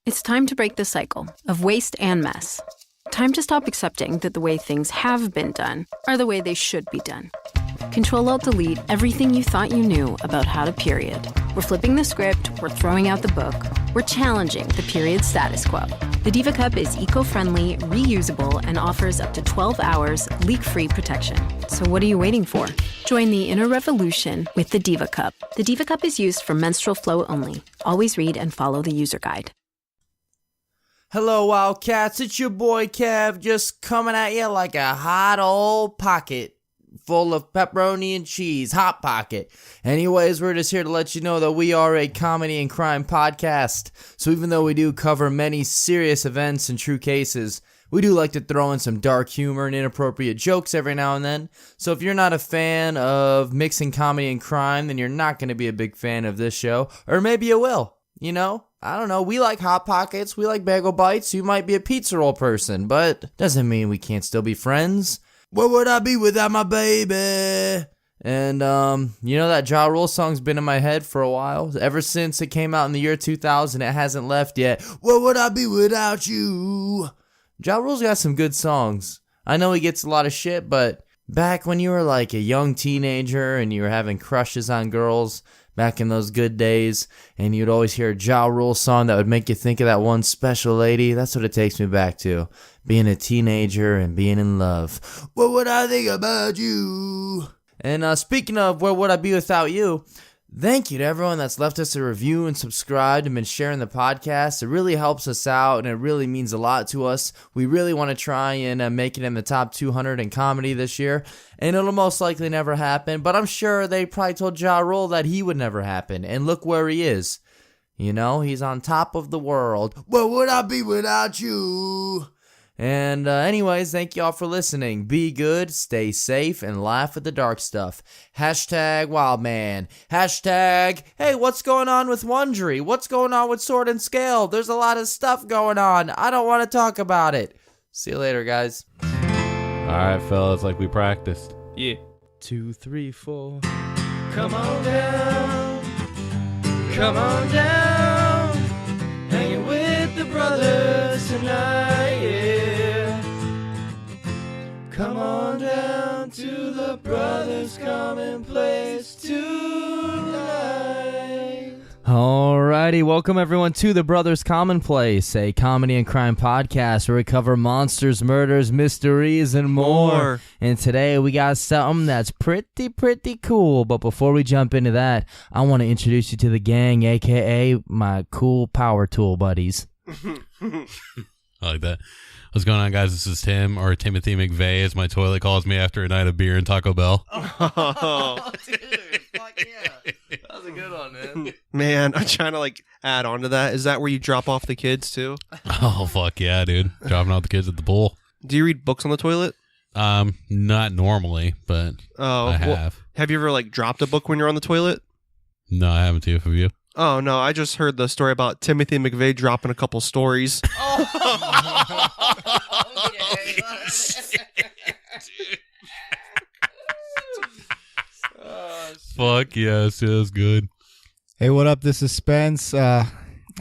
It's time to break the cycle of waste and mess. Time to stop accepting that the way things have been done are the way they should be done. Control-Alt-Delete everything you thought you knew about how to period. We're flipping the script, we're throwing out the book, we're challenging the period status quo. The Diva Cup is eco-friendly, reusable, and offers up to 12 hours leak-free protection. So what are you waiting for? Join the inner revolution with the Diva Cup. The Diva Cup is used for menstrual flow only. Always read and follow the user guide. Hello, Wildcats. It's your boy Kev, just coming at you like a hot old pocket full of pepperoni and cheese. Hot pocket. Anyways, we're just here to let you know that we are a comedy and crime podcast. So even though we do cover many serious events and true cases, we do like to throw in some dark humor and inappropriate jokes every now and then. So if you're not a fan of mixing comedy and crime, then you're not going to be a big fan of this show. Or maybe you will, you know? I don't know, we like Hot Pockets, we like Bagel Bites, you might be a pizza roll person, but doesn't mean we can't still be friends. What would I be without my baby? And, you know that Ja Rule song's been in my head for a while. Ever since it came out in the year 2000, it hasn't left yet. What would I be without you? Ja Rule's got some good songs. I know he gets a lot of shit, but back when you were like a young teenager and you were having crushes on girls, back in those good days, and you'd always hear a Ja Rule song that would make you think of that one special lady. That's what it takes me back to, being a teenager and being in love. What would I think about you? And speaking of where would I be without you, thank you to everyone that's left us a review and subscribed and been sharing the podcast. It really helps us out, and it really means a lot to us. We really want to try and make it in the top 200 in comedy this year, and it'll most likely never happen, but I'm sure they probably told Ja Rule that he would never happen, and look where he is. You know, he's on top of the world. What would I be without you? And anyways, thank y'all for listening. Be good, stay safe, and laugh at the dark stuff. Hashtag Wildman. Hashtag, hey, what's going on with Wondery? What's going on with Sword and Scale? There's a lot of stuff going on. I don't want to talk about it. See you later, guys. All right, fellas, like we practiced. Yeah. 2, 3, 4. Come on down. Come on down. Hanging with the brothers tonight, yeah. Come on down to the Brothers Commonplace tonight. Alrighty, welcome everyone to the Brothers Commonplace, a comedy and crime podcast where we cover monsters, murders, mysteries, and more. And today we got something that's pretty cool. But before we jump into that, I want to introduce you to the gang, aka my cool power tool buddies. I like that. What's going on, guys? This is Tim, or Timothy McVeigh, as my toilet calls me after a night of beer and Taco Bell. Oh, dude, fuck yeah. That was a good one, man. Man, I'm trying to add on to that. Is that where you drop off the kids too? Oh, fuck yeah, dude. Dropping out the kids at the pool. Do you read books on the toilet? Not normally, but I have. Well, have you ever dropped a book when you're on the toilet? No, I haven't. Have you? Oh, no, I just heard the story about Timothy McVeigh dropping a couple stories. Fuck yes, it was good. Hey, what up? This is Spence. I've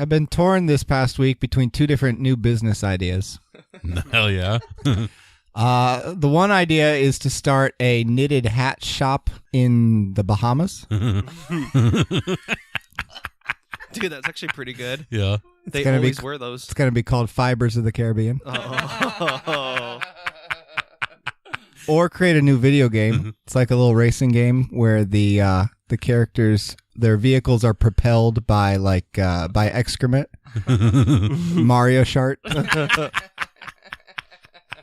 been torn this past week between two different new business ideas. Hell yeah. The one idea is to start a knitted hat shop in the Bahamas. Dude, that's actually pretty good. Yeah. They always wear those. It's going to be called Fibers of the Caribbean. Oh. Or create a new video game. It's like a little racing game where the characters, their vehicles are propelled by by excrement. Mario Shart.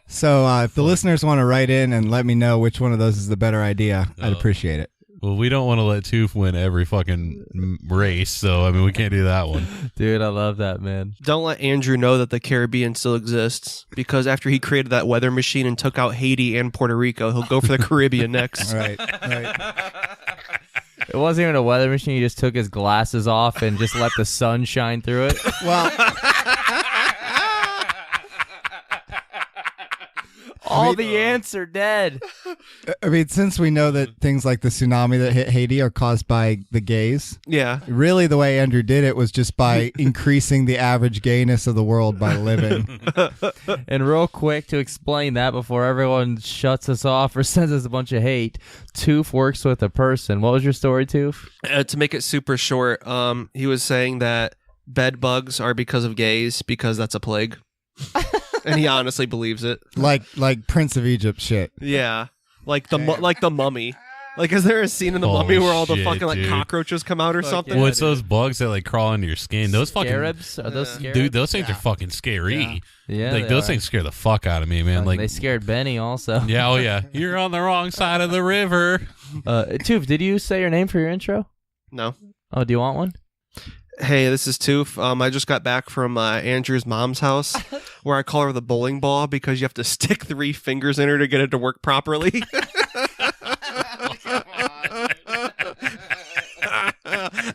So if the listeners want to write in and let me know which one of those is the better idea, I'd appreciate it. Well, we don't want to let Toof win every fucking race, so, I mean, we can't do that one. Dude, I love that, man. Don't let Andrew know that the Caribbean still exists, because after he created that weather machine and took out Haiti and Puerto Rico, he'll go for the Caribbean next. Right. It wasn't even a weather machine. He just took his glasses off and just let the sun shine through it. Well, all the ants are dead. I mean, since we know that things like the tsunami that hit Haiti are caused by the gays, Yeah. really the way Andrew did it was just by increasing the average gayness of the world by living. And real quick to explain that before everyone shuts us off or sends us a bunch of hate, Toof works with a person. What was your story, Toof? To make it super short, he was saying that bed bugs are because of gays because that's a plague. And he honestly believes it. like Prince of Egypt shit. Yeah. Like the mummy. Like, is there a scene in the Holy mummy where all the shit, fucking like dude. cockroaches come out or something? yeah. What's those bugs that like crawl into your skin? Those fucking Scarabs? Are those scarabs? dude. Those things are fucking scary. Yeah, like they those are. things scare the fuck out of me, man. Like they scared Benny also. yeah, oh yeah. You're on the wrong side of the river. Toof, did you say your name for your intro? No. Oh, do you want one? Hey, this is Toof. I just got back from Andrew's mom's house where I call her the bowling ball because you have to stick 3 fingers in her to get it to work properly.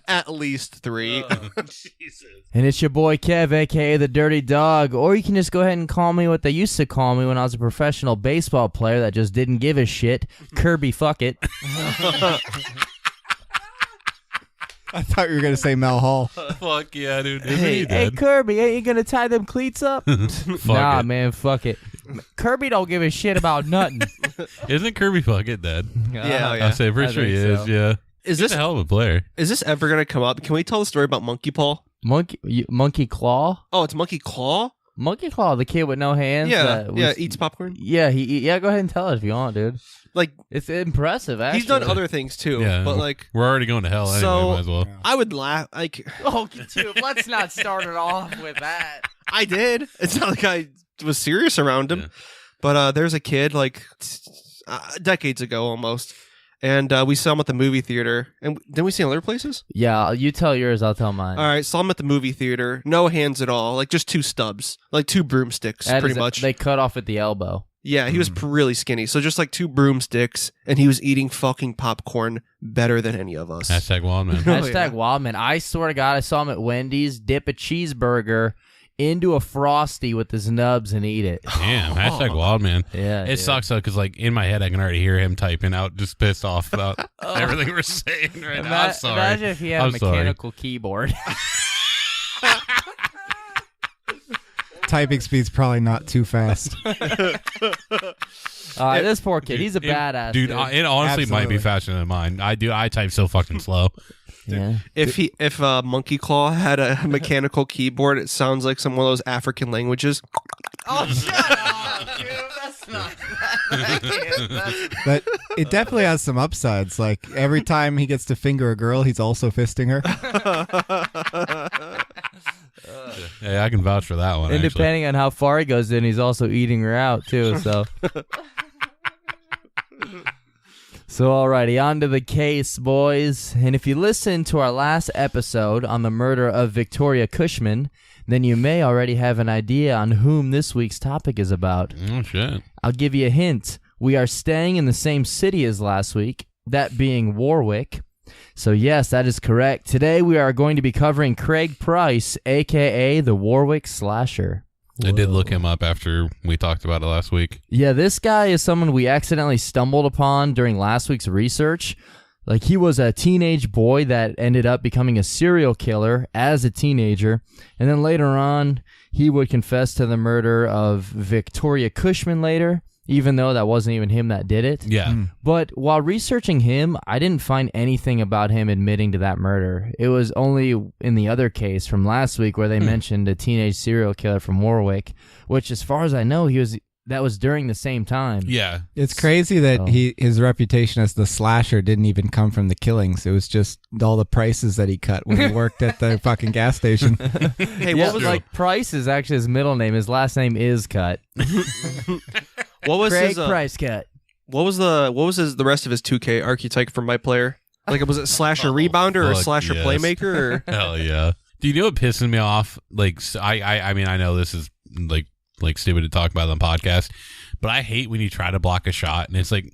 At least 3. And it's your boy Kev, a.k.a. the Dirty Dog. Or you can just go ahead and call me what they used to call me when I was a professional baseball player that just didn't give a shit. Kirby Fuck It. I thought you were going to say Mel Hall. Fuck yeah, dude. Hey, Kirby, ain't you gonna tie them cleats up? Nah, it. man, fuck it. Kirby don't give a shit about nothing. Isn't Kirby fuck it dead? Yeah, I'll say pretty sure he think is. so. Yeah. Is He's this a hell of a player? is this ever gonna come up? Can we tell the story about Monkey Paw? Monkey Claw? Oh, it's Monkey Claw? Monkey Claw, the kid with no hands. Yeah, eats popcorn. Yeah, go ahead and tell it if you want, dude. Like, It's impressive, actually. he's done other things too. Yeah. But like, we're already going to hell anyway. So- Might as well. I would laugh. Like, Oh, dude, let's not start it off with that. I did. It's not like I was serious around him. Yeah. But there's a kid like decades ago almost, and we saw him at the movie theater. And didn't we see him other places? Yeah, you tell yours, I'll tell mine. All right, saw him at the movie theater. No hands at all. Like just 2 stubs, like 2 broomsticks, That pretty is- much. They cut off at the elbow. Yeah, he was really skinny. So just like 2 broomsticks, and he was eating fucking popcorn better than any of us. Hashtag Wildman. Hashtag Wildman. I swear to God, I saw him at Wendy's dip a cheeseburger into a Frosty with his nubs and eat it. Damn. Hashtag Wildman. Yeah, It dude. sucks though, because like in my head, I can already hear him typing out, just pissed off about everything we're saying right now. I'm sorry. Imagine if he had I'm a sorry. mechanical keyboard. Typing speed's probably not too fast. All right, this poor kid, he's a badass. Dude, it honestly might be Absolutely. faster than mine. I type so fucking slow. yeah. If Monkey Claw had a mechanical keyboard, it sounds like some of those African languages. Oh, shut up, dude. That's not But it definitely has some upsides. Like every time he gets to finger a girl, he's also fisting her. Yeah, I can vouch for that one. And actually. depending on how far he goes in, he's also eating her out, too, so. So, alrighty, on to the case, boys. And if you listened to our last episode on the murder of Victoria Cushman, then you may already have an idea on whom this week's topic is about. Oh shit. I'll give you a hint. We are staying in the same city as last week, that being Warwick. So yes, that is correct. Today we are going to be covering Craig Price, a.k.a. the Warwick Slasher. I did look him up after we talked about it last week. Yeah, this guy is someone we accidentally stumbled upon during last week's research. Like, he was a teenage boy that ended up becoming a serial killer as a teenager. And then later on, he would confess to the murder of Victoria Cushman later, even though that wasn't even him that did it. Yeah. But while researching him, I didn't find anything about him admitting to that murder. It was only in the other case from last week where they mentioned a teenage serial killer from Warwick, which, as far as I know, that was during the same time. Yeah. It's crazy that Oh. his reputation as the slasher didn't even come from the killings. It was just all the prices that he cut when he worked at the fucking gas station. Hey, Yeah, what was like Price is actually his middle name. His last name is Cut. what was Craig his Price Cut. what was the rest of his 2K archetype for my player? Like, was it slasher rebounder or fuck slasher yes. playmaker? Or? Hell yeah. Do you know what pisses me off? Like, I mean, I know this is like stupid to talk about on the podcast, but I hate when you try to block a shot and it's like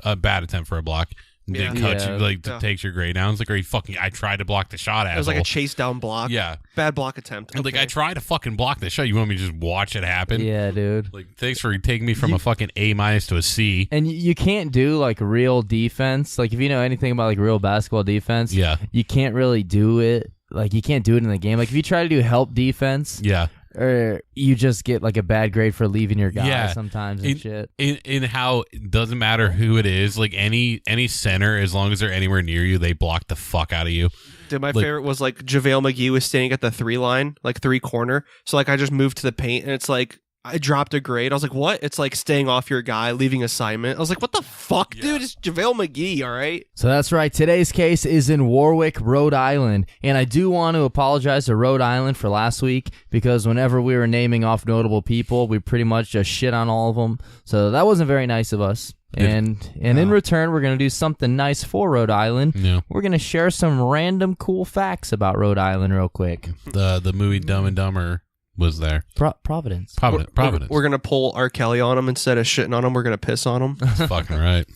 a bad attempt for a block. Yeah. cut Yeah. you, like takes your grade down. It's like, are you fucking? I tried to block the shot. It was like a chase down block. Yeah, Bad block attempt. like Okay. I tried to fucking block the shot. You want me to just watch it happen? Yeah, dude. Like, thanks for taking me from a fucking A- to a C. And you can't do like real defense. Like if you know anything about like real basketball defense, Yeah. you can't really do it. Like you can't do it in the game. Like if you try to do help defense, Yeah. or you just get like a bad grade for leaving your guy Yeah. sometimes and shit. In how it doesn't matter who it is, like any center, as long as they're anywhere near you, they block the fuck out of you. Dude, my like- favorite was like JaVale McGee was standing at the 3 line, like 3 corner. So like I just moved to the paint and it's like I dropped a grade. I was like, what? It's like staying off your guy, leaving assignment. I was like, what the fuck, dude? It's JaVale McGee, all right? So that's right. Today's case is in Warwick, Rhode Island. And I do want to apologize to Rhode Island for last week because whenever we were naming off notable people, we pretty much just shit on all of them. So that wasn't very nice of us. And in return, we're going to do something nice for Rhode Island. Yeah. We're going to share some random cool facts about Rhode Island real quick. The movie Dumb and Dumber was there. Providence. Providence. We're going to pull R. Kelly on him instead of shitting on him. We're going to piss on him. That's fucking right.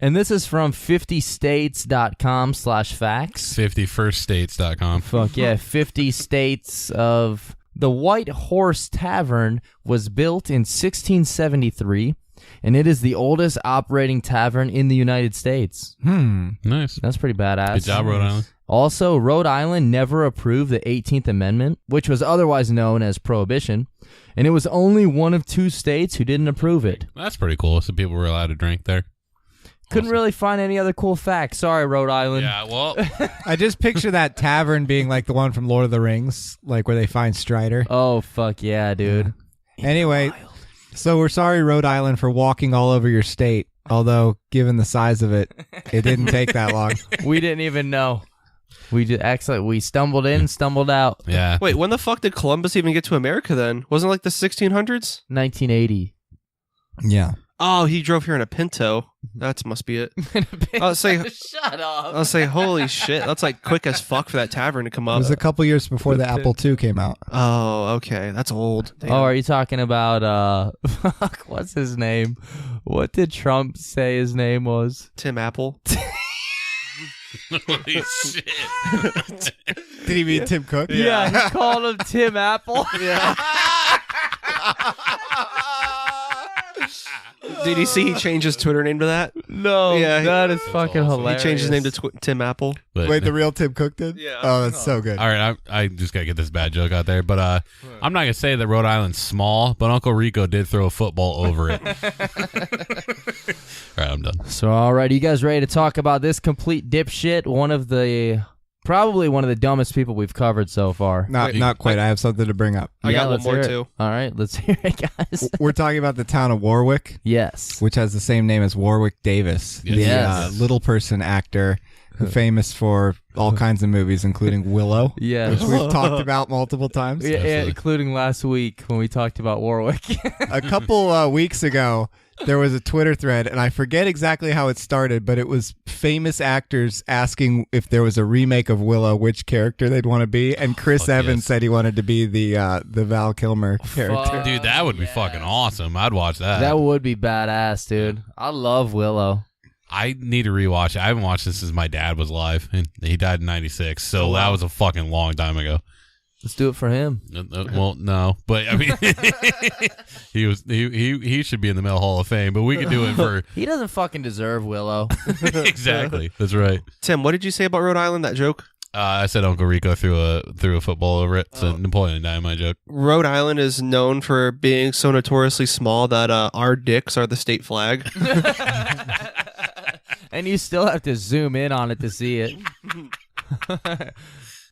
And this is from 50states.com/facts. 51ststates.com. Fuck yeah, 50 states of... The White Horse Tavern was built in 1673, and it is the oldest operating tavern in the United States. Nice. That's pretty badass. Good job, Rhode Island. Also, Rhode Island never approved the 18th Amendment, which was otherwise known as Prohibition, and it was only one of 2 states who didn't approve it. That's pretty cool. So people were allowed to drink there. Couldn't really find any other cool facts. Sorry, Rhode Island. Yeah, well, I just picture that tavern being like the one from Lord of the Rings, like where they find Strider. Oh, fuck yeah, dude. Anyway, so we're sorry, Rhode Island, for walking all over your state. Although, given the size of it, it didn't take that long. We didn't even know. We stumbled in, stumbled out. yeah. Wait, when the fuck did Columbus even get to America then? Wasn't it like the 1600s? 1980. Yeah. Oh, he drove here in a Pinto. That must be it. I'll say, Shut up. I'll say, holy shit, that's like quick as fuck for that tavern to come It up. was a couple years before the Apple II came out. Oh, okay, that's old. Damn. Oh, are you talking about fuck, what's his name? What did Trump say his name was? Tim Apple. Holy shit. Did he mean Tim Cook? Yeah, he called him Tim Apple. Did you see he changed his Twitter name to that? No, Yeah, that is fucking awesome. hilarious. He changed his name to Tim Apple. But, Wait, the real Tim Cook did? Yeah. Oh, that's so good. all right, I just got to get this bad joke out there. But I'm not going to say that Rhode Island's small, but Uncle Rico did throw a football over it. All right, I'm done. So, all right, you guys ready to talk about this complete dipshit? Probably one of the dumbest people we've covered so far. Not quite. I have something to bring up. I got one let's more hear it. too. All right, let's hear it, guys. We're talking about the town of Warwick, Yes. which has the same name as Warwick Davis, the Yes. little person actor, famous for all kinds of movies, including Willow, Yes. which we've talked about multiple times. Yeah, including last week when we talked about Warwick. A couple weeks ago, there was a Twitter thread, and I forget exactly how it started, but it was famous actors asking if there was a remake of Willow, which character they'd want to be, and Chris Evans yes. said he wanted to be the Val Kilmer character. Fuck. Dude, that would be fucking awesome. I'd watch that. That would be badass, dude. I love Willow. I need to rewatch it. I haven't watched this since my dad was alive, and he died in '96, so that was a fucking long time ago. Let's do it for him. Well, no, but I mean, he should be in the Mel Hall of Fame, but we could do it for He doesn't fucking deserve Willow. exactly. That's right. Tim, what did you say about Rhode Island? That joke? I said Uncle Rico threw a football over it. So Napoleon Dynamite joke. Rhode Island is known for being so notoriously small that our dicks are the state flag. And you still have to zoom in on it to see it.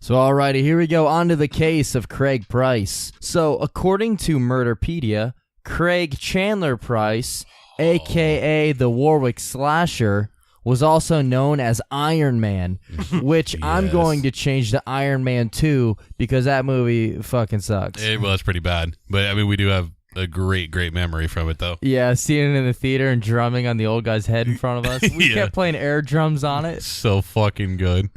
So, alrighty, here we go. On to the case of Craig Price. So, according to Murderpedia, Craig Chandler Price, a.k.a. the Warwick Slasher, was also known as Iron Man, which I'm Yes. going to change to Iron Man 2 because that movie fucking sucks. It was pretty bad, but I mean, we do have a great memory from it, though. Yeah, seeing it in the theater and drumming on the old guy's head in front of us. We Yeah. kept playing air drums on it. So fucking good.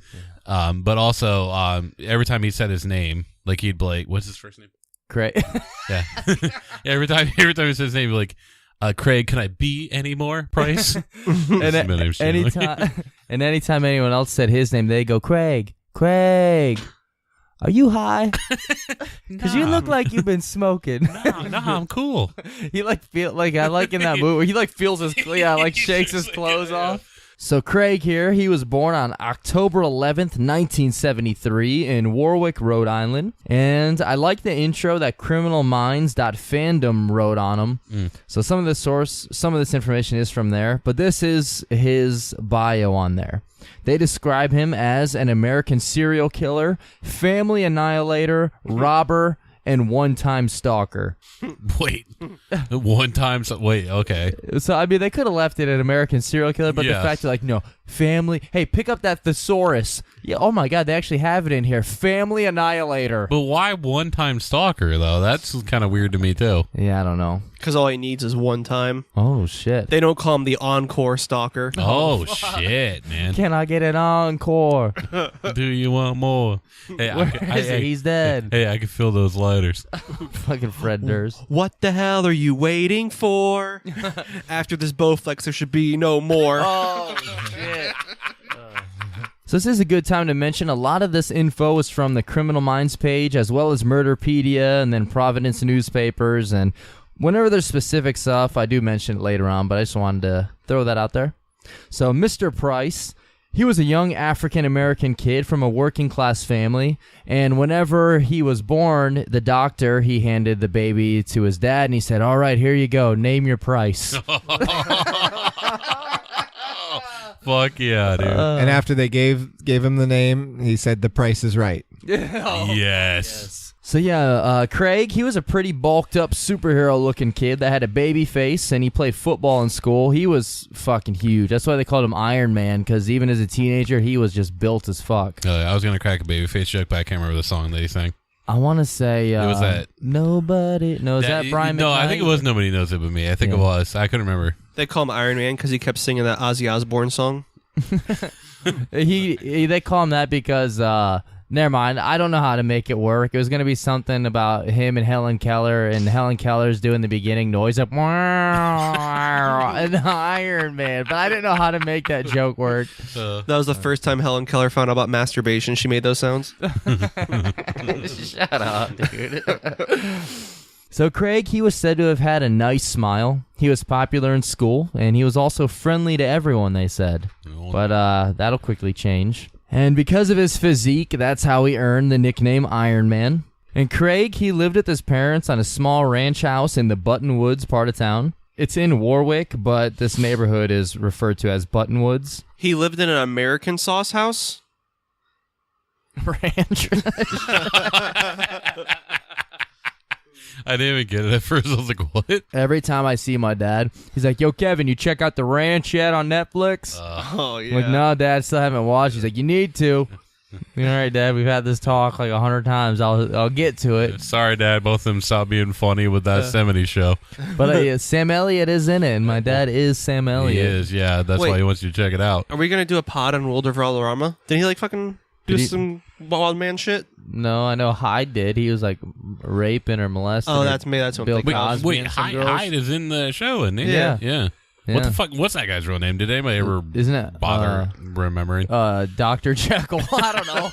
But also, every time he said his name, like he'd be like, "What's his first name?" Great. Yeah. Every time he says his name, he'd be like, Craig, can I be any more Price? And anytime anyone else said his name, they go, Craig, are you high? Because you look like you've been smoking. No, I'm cool. He feel like I like in that movie where he feels his shakes his clothes off. So Craig here, he was born on October 11th, 1973 in Warwick, Rhode Island. And I like the intro that criminalminds.fandom wrote on him. So some of this information is from there, but this is his bio on there. They describe him as an American serial killer, family annihilator, robber, and one-time stalker. Wait, okay. So, I mean, they could have left it an American serial killer, but the fact that, no, family. Hey, pick up that thesaurus. Yeah, oh my God, they actually have it in here. Family annihilator. But why one-time stalker, though? That's kind of weird to me, too. Yeah, I don't know. Because all he needs is one time. Oh, shit. They don't call him the encore stalker. Oh, shit, man. Can I get an encore? Do you want more? Hey, He's dead. Hey, I can feel those lighters. Fucking Fred Durst. What the hell are you waiting for? After this Bowflex, there should be no more. Oh, shit. So this is a good time to mention a lot of this info is from the Criminal Minds page, as well as Murderpedia and then Providence newspapers. And whenever there's specific stuff, I do mention it later on, but I just wanted to throw that out there. So Mr. Price, he was a young African-American kid from a working-class family, and whenever he was born, the doctor, he handed the baby to his dad, and he said, all right, here you go, name your price. Fuck yeah, dude. And after they gave him the name, he said the price is right. Yes. So yeah, Craig, he was a pretty bulked up superhero-looking kid that had a baby face, and he played football in school. He was fucking huge. That's why they called him Iron Man, because even as a teenager, he was just built as fuck. I was going to crack a babyface joke, but I can't remember the song that he sang. I want to say... it was that... Nobody... No, is that Brian McKnight? No, I think it was Nobody Knows It But Me. I think it was. I couldn't remember. They call him Iron Man because he kept singing that Ozzy Osbourne song. They call him that because... never mind. I don't know how to make it work. It was going to be something about him and Helen Keller, and Helen Keller's doing the beginning noise of and Iron Man, but I didn't know how to make that joke work. That was the first time Helen Keller found out about masturbation. She made those sounds. Shut up, dude. So Craig, he was said to have had a nice smile. He was popular in school, and he was also friendly to everyone, they said. But that'll quickly change. And because of his physique, that's how he earned the nickname Iron Man. And Craig, he lived with his parents on a small ranch house in the Buttonwoods part of town. It's in Warwick, but this neighborhood is referred to as Buttonwoods. He lived in an American sauce house? Ranch. I didn't even get it at first. I was like, what? Every time I see my dad, he's like, yo, Kevin, you check out The Ranch yet on Netflix? Oh, yeah. I'm like, no, Dad, still haven't watched. He's like, you need to. All right, Dad, we've had this talk like 100 times. I'll get to it. Sorry, Dad. Both of them stopped being funny with that 70s show. But Sam Elliott is in it, and my dad is Sam Elliott. He is, yeah. That's why he wants you to check it out. Are we going to do a pod on World of Valderrama? Did he fucking do some wild man shit? No, I know Hyde did. He was raping or molesting. Oh, that's me. That's what Bill I'm thinking. Cosby. Wait, Hyde is in the show, isn't he? Yeah. Yeah. What the fuck? What's that guy's real name? Did anybody ever bother remembering? Dr. Jekyll. I don't know.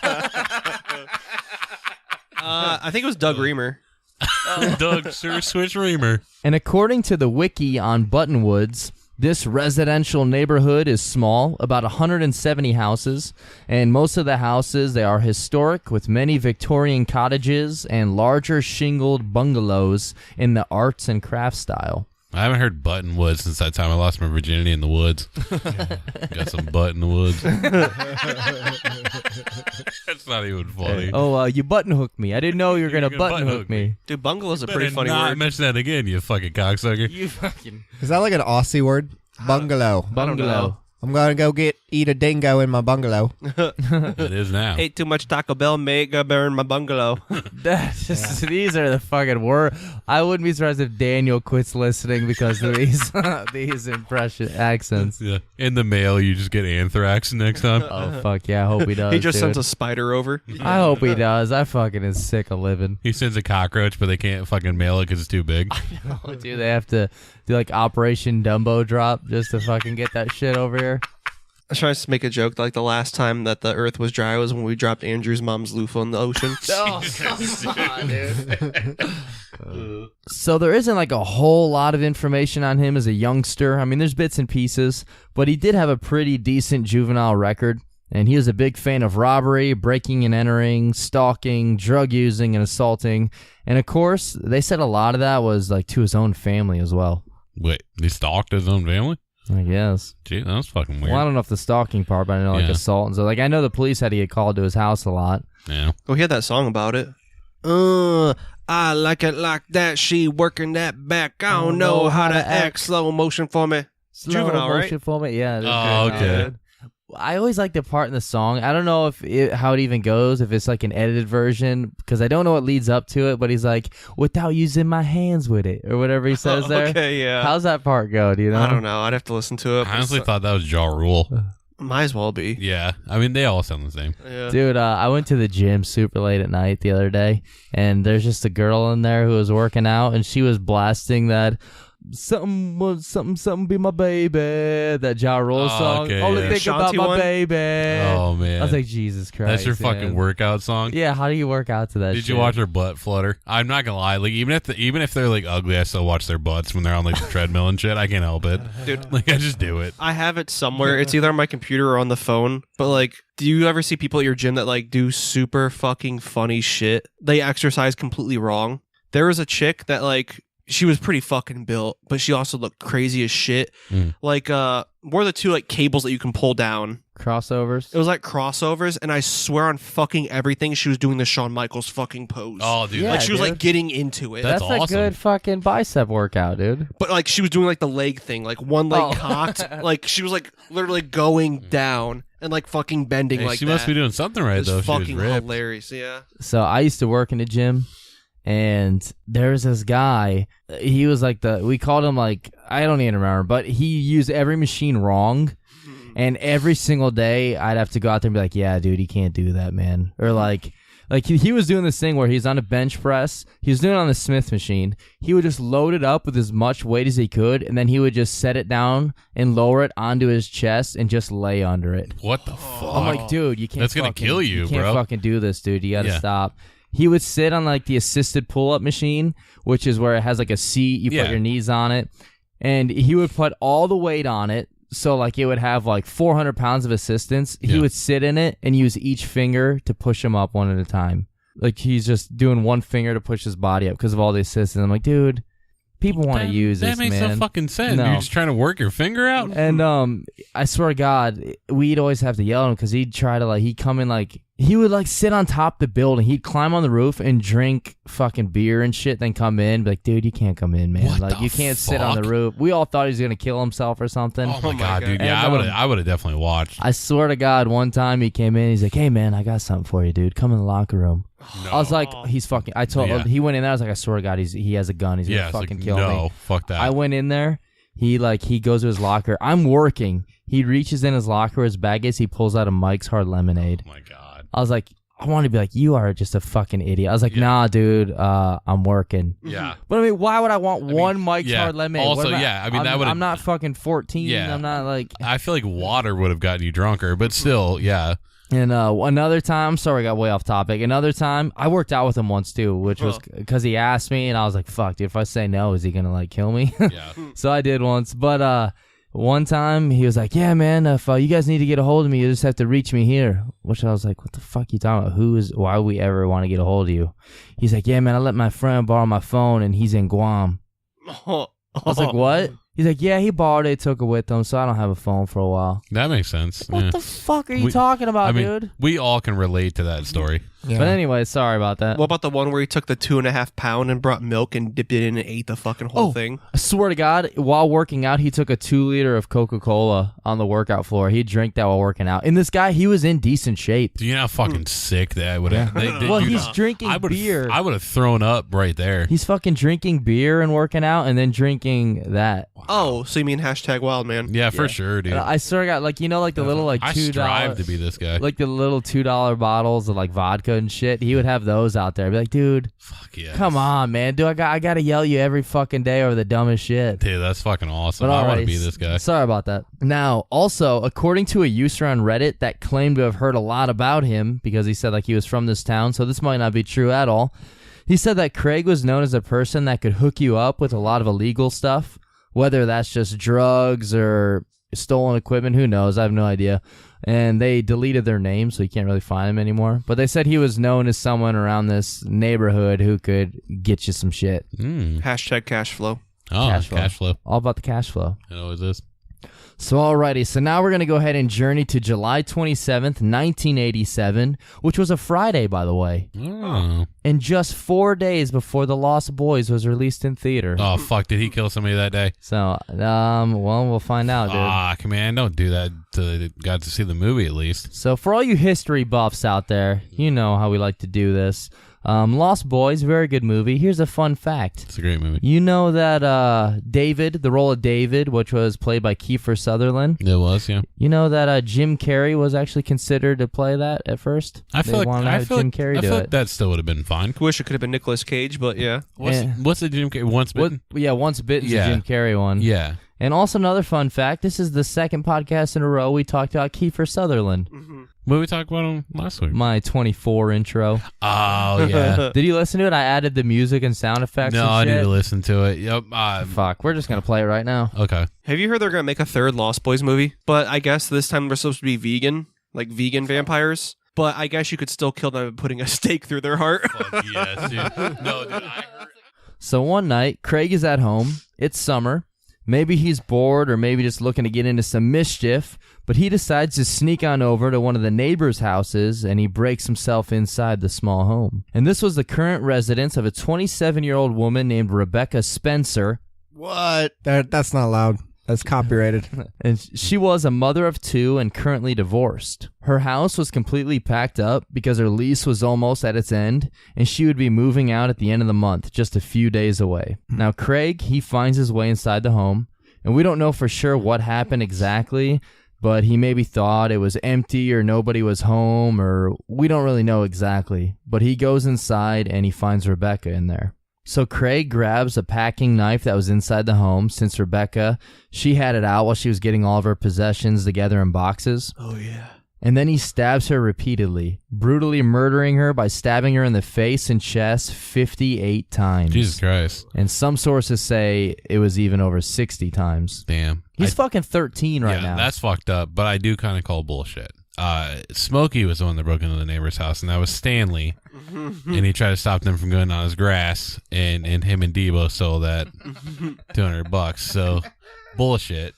I think it was Doug Reamer. Doug Sir Switch Reamer. And according to the wiki on Buttonwoods, this residential neighborhood is small, about 170 houses, and most of the houses, they are historic with many Victorian cottages and larger shingled bungalows in the arts and crafts style. I haven't heard Buttonwood since that time I lost my virginity in the woods. Got some butt in the woods. That's not even funny. Oh, you button hooked me. I didn't know you were going to button hook me. Dude, bungalow's a Better pretty funny not word. mention that again, you fucking cocksucker. You fucking... Is that like an Aussie word? Bungalow. Bungalow. I'm gonna go eat a dingo in my bungalow. It is now. Ate too much Taco Bell, mega burn my bungalow. These are the fucking worst. I wouldn't be surprised if Daniel quits listening because of these impression accents. Yeah. In the mail, you just get anthrax next time. Oh fuck yeah! I hope he does. He just dude. sends a spider over. I hope he does. I fucking is sick of living. He sends a cockroach, but they can't fucking mail it because it's too big. Oh, dude, they have to do like Operation Dumbo Drop just to fucking get that shit over here. I was trying to make a joke like the last time that the earth was dry was when we dropped Andrew's mom's loofah in the ocean. Oh, come on, dude. So there isn't like a whole lot of information on him as a youngster. I mean, there's bits and pieces, but he did have a pretty decent juvenile record. And he was a big fan of robbery, breaking and entering, stalking, drug using, and assaulting. And of course, they said a lot of that was like to his own family as well. Wait, he stalked his own family? I guess. Gee, that was fucking weird. Well, I don't know if the stalking part, but I know like assault and so. Like I know the police had to get called to his house a lot. Yeah. Oh, he had that song about it. I like it like that. She working that back. I don't know how to act. Slow motion for me. Juvenile, right? Motion for me. Yeah. Oh, okay. I always like the part in the song. I don't know how it even goes, if it's like an edited version, because I don't know what leads up to it, but he's like, without using my hands with it, or whatever he says there. Okay, yeah. How's that part go, do you know? I don't know. I'd have to listen to it. I honestly thought that was Ja Rule. Might as well be. Yeah. I mean, they all sound the same. Yeah. Dude, I went to the gym super late at night the other day, and there's just a girl in there who was working out, and she was blasting that something be my baby, that Ja Rule song. Okay, Only yeah. think about Shanty my one? baby. Oh, man. I was like, Jesus Christ. That's your fucking man. workout song? Yeah, how do you work out to that Did shit? you watch her butt flutter? I'm not gonna lie, like even if they're like ugly, I still watch their butts when they're on like the treadmill and shit. I can't help it, Dude. Like I just do it. I have it somewhere. It's either on my computer or on the phone. But like, do you ever see people at your gym that like do super fucking funny shit? They exercise completely wrong. There was a chick that like, she was pretty fucking built, but she also looked crazy as shit. Like, what are the two like cables that you can pull down? Crossovers? It was like crossovers, and I swear on fucking everything, she was doing the Shawn Michaels fucking pose. Oh, dude, Yeah, like she was dude. like getting into it. That's a awesome. good fucking bicep workout, dude. But like she was doing like the leg thing, like one leg Oh. cocked, like she was like literally going down and like fucking bending Hey, like she that. must be doing something right It's though. If she was fucking ripped. hilarious. Yeah. So I used to work in a gym, and there was this guy. He was like we called him like, I don't even remember, but he used every machine wrong. And every single day I'd have to go out there and be like, yeah, dude, you can't do that, man. Or like he was doing this thing where he's on a bench press. He was doing it on the Smith machine. He would just load it up with as much weight as he could, and then he would just set it down and lower it onto his chest and just lay under it. What the fuck? I'm like, dude, you can't. That's gonna kill you, You can't bro. fucking do this, dude. You gotta Yeah. stop. He would sit on like the assisted pull-up machine, which is where it has like a seat. You Yeah. put your knees on it, and he would put all the weight on it. So like it would have like 400 pounds of assistance. He Yeah. would sit in it and use each finger to push him up one at a time. Like he's just doing one finger to push his body up because of all the assistance. I'm like, dude, people want to use that this, makes man. no fucking sense. No. You're just trying to work your finger out. And I swear to God, we'd always have to yell at him because he'd try to he'd come in he would sit on top of the building. He'd climb on the roof and drink fucking beer and shit, then come in. Be like, dude, you can't come in, man. What the you can't sit on the fuck? roof. We all thought he was gonna kill himself or something. Oh my god, dude! And, Yeah, I would have definitely watched. I swear to God, one time he came in. He's like, "Hey, man, I got something for you, dude. Come in the locker room." I was like, "He's fucking." I told Yeah. he went in there. I was like, "I swear to God, he has a gun. He's Yeah, gonna it's fucking like, kill no, me." fuck that. I went in there. He goes to his locker. I'm working. He reaches in his locker where his bag is. He pulls out a Mike's Hard Lemonade. Oh my god. I was like, I want to be like, you are just a fucking idiot. I was like, nah, dude, I'm working. Yeah. But I mean, why would I want one Mike's yeah. Hard Lemonade? Also, What am I- yeah, I mean, that I'm- would've- I'm not fucking 14. Yeah. I'm not like. I feel like water would have gotten you drunker, but still, yeah. And another time, sorry, I got way off topic. Another time, I worked out with him once too, which was because he asked me, and I was like, fuck, dude, if I say no, is he gonna kill me? Yeah. So I did once, but one time he was like, yeah, man, if you guys need to get a hold of me, you just have to reach me here. Which I was like, what the fuck you talking about? Why would we ever want to get a hold of you? He's like, yeah, man, I let my friend borrow my phone and he's in Guam. I was like, what? He's like, yeah, he borrowed it, took it with him, so I don't have a phone for a while. That makes sense. What yeah. the fuck are you talking about, I mean, dude? we all can relate to that story. Yeah. But anyway, sorry about that. What about the one where he took the 2.5 pound and brought milk and dipped it in and ate the fucking whole thing? I swear to God, while working out, he took a 2 liter of Coca-Cola on the workout floor. He drank that while working out. And this guy, he was in decent shape. Do you know how fucking sick that would have? Well, he's drinking beer. I would have thrown up right there. He's fucking drinking beer and working out and then drinking that. Oh, so you mean #Wildman? Yeah, for sure, dude. I swear to God, like, you know, like the little like I $2, strive to be this guy. like the little $2 bottles of like vodka and shit. He would have those out there. I'd be like, dude, Fuck yeah. come on, man. I got to yell you every fucking day over the dumbest shit. Dude, that's fucking awesome. But I want to alright, be this guy. Sorry about that. Now, also, according to a user on Reddit that claimed to have heard a lot about him because he said like he was from this town, so this might not be true at all. He said that Craig was known as a person that could hook you up with a lot of illegal stuff, whether that's just drugs or stolen equipment, who knows? I have no idea. And they deleted their name, so you can't really find him anymore. But they said he was known as someone around this neighborhood who could get you some shit. #cashflow. Oh, cash flow. All about the cash flow. It always is. So alrighty, so now we're going to go ahead and journey to July 27th, 1987, which was a Friday, by the way. Oh. And just 4 days before The Lost Boys was released in theater. Oh, fuck. Did he kill somebody that day? So, well, we'll find out, dude. Ah, man, don't do that till they got to see the movie at least. So for all you history buffs out there, you know how we like to do this. Lost Boys, very good movie. Here's a fun fact. It's a great movie. You know that David, the role of David, which was played by Kiefer Sutherland. It was, yeah. You know that Jim Carrey was actually considered to play that at first? I feel like Jim Carrey do it. that still would have been fine. Wish it could have been Nicolas Cage, but yeah. What's the Jim Carrey? Once Bitten? Once Bitten is Yeah. the Jim Carrey one. Yeah. And also another fun fact, this is the second podcast in a row we talked about Kiefer Sutherland. What did we talk about him last week? My 24 intro. Oh, yeah. Did you listen to it? I added the music and sound effects No, and I shit. need to listen to it. Yep. Fuck, we're just going to play it right now. Okay. Have you heard they're going to make a third Lost Boys movie? But I guess this time they're supposed to be vegan, like vegan vampires. But I guess you could still kill them by putting a stake through their heart. Fuck yes, dude. No, dude, I heard. So one night, Craig is at home. It's summer. Maybe he's bored or maybe just looking to get into some mischief, but he decides to sneak on over to one of the neighbors' houses and he breaks himself inside the small home. And this was the current residence of a 27-year-old woman named Rebecca Spencer. What? That's not loud. That's copyrighted. And she was a mother of 2 and currently divorced. Her house was completely packed up because her lease was almost at its end, and she would be moving out at the end of the month, just a few days away. Now, Craig, he finds his way inside the home, and we don't know for sure what happened exactly, but he maybe thought it was empty or nobody was home, or we don't really know exactly. But he goes inside, and he finds Rebecca in there. So Craig grabs a packing knife that was inside the home since Rebecca, she had it out while she was getting all of her possessions together in boxes. Oh, yeah. And then he stabs her repeatedly, brutally murdering her by stabbing her in the face and chest 58 times. Jesus Christ. And some sources say it was even over 60 times. Damn. He's fucking 13 right now. That's fucked up, but I do kind of call bullshit. Smokey was the one that broke into the neighbor's house, and that was Stanley. And he tried to stop them from going on his grass, and him and Debo sold that $200. So, bullshit.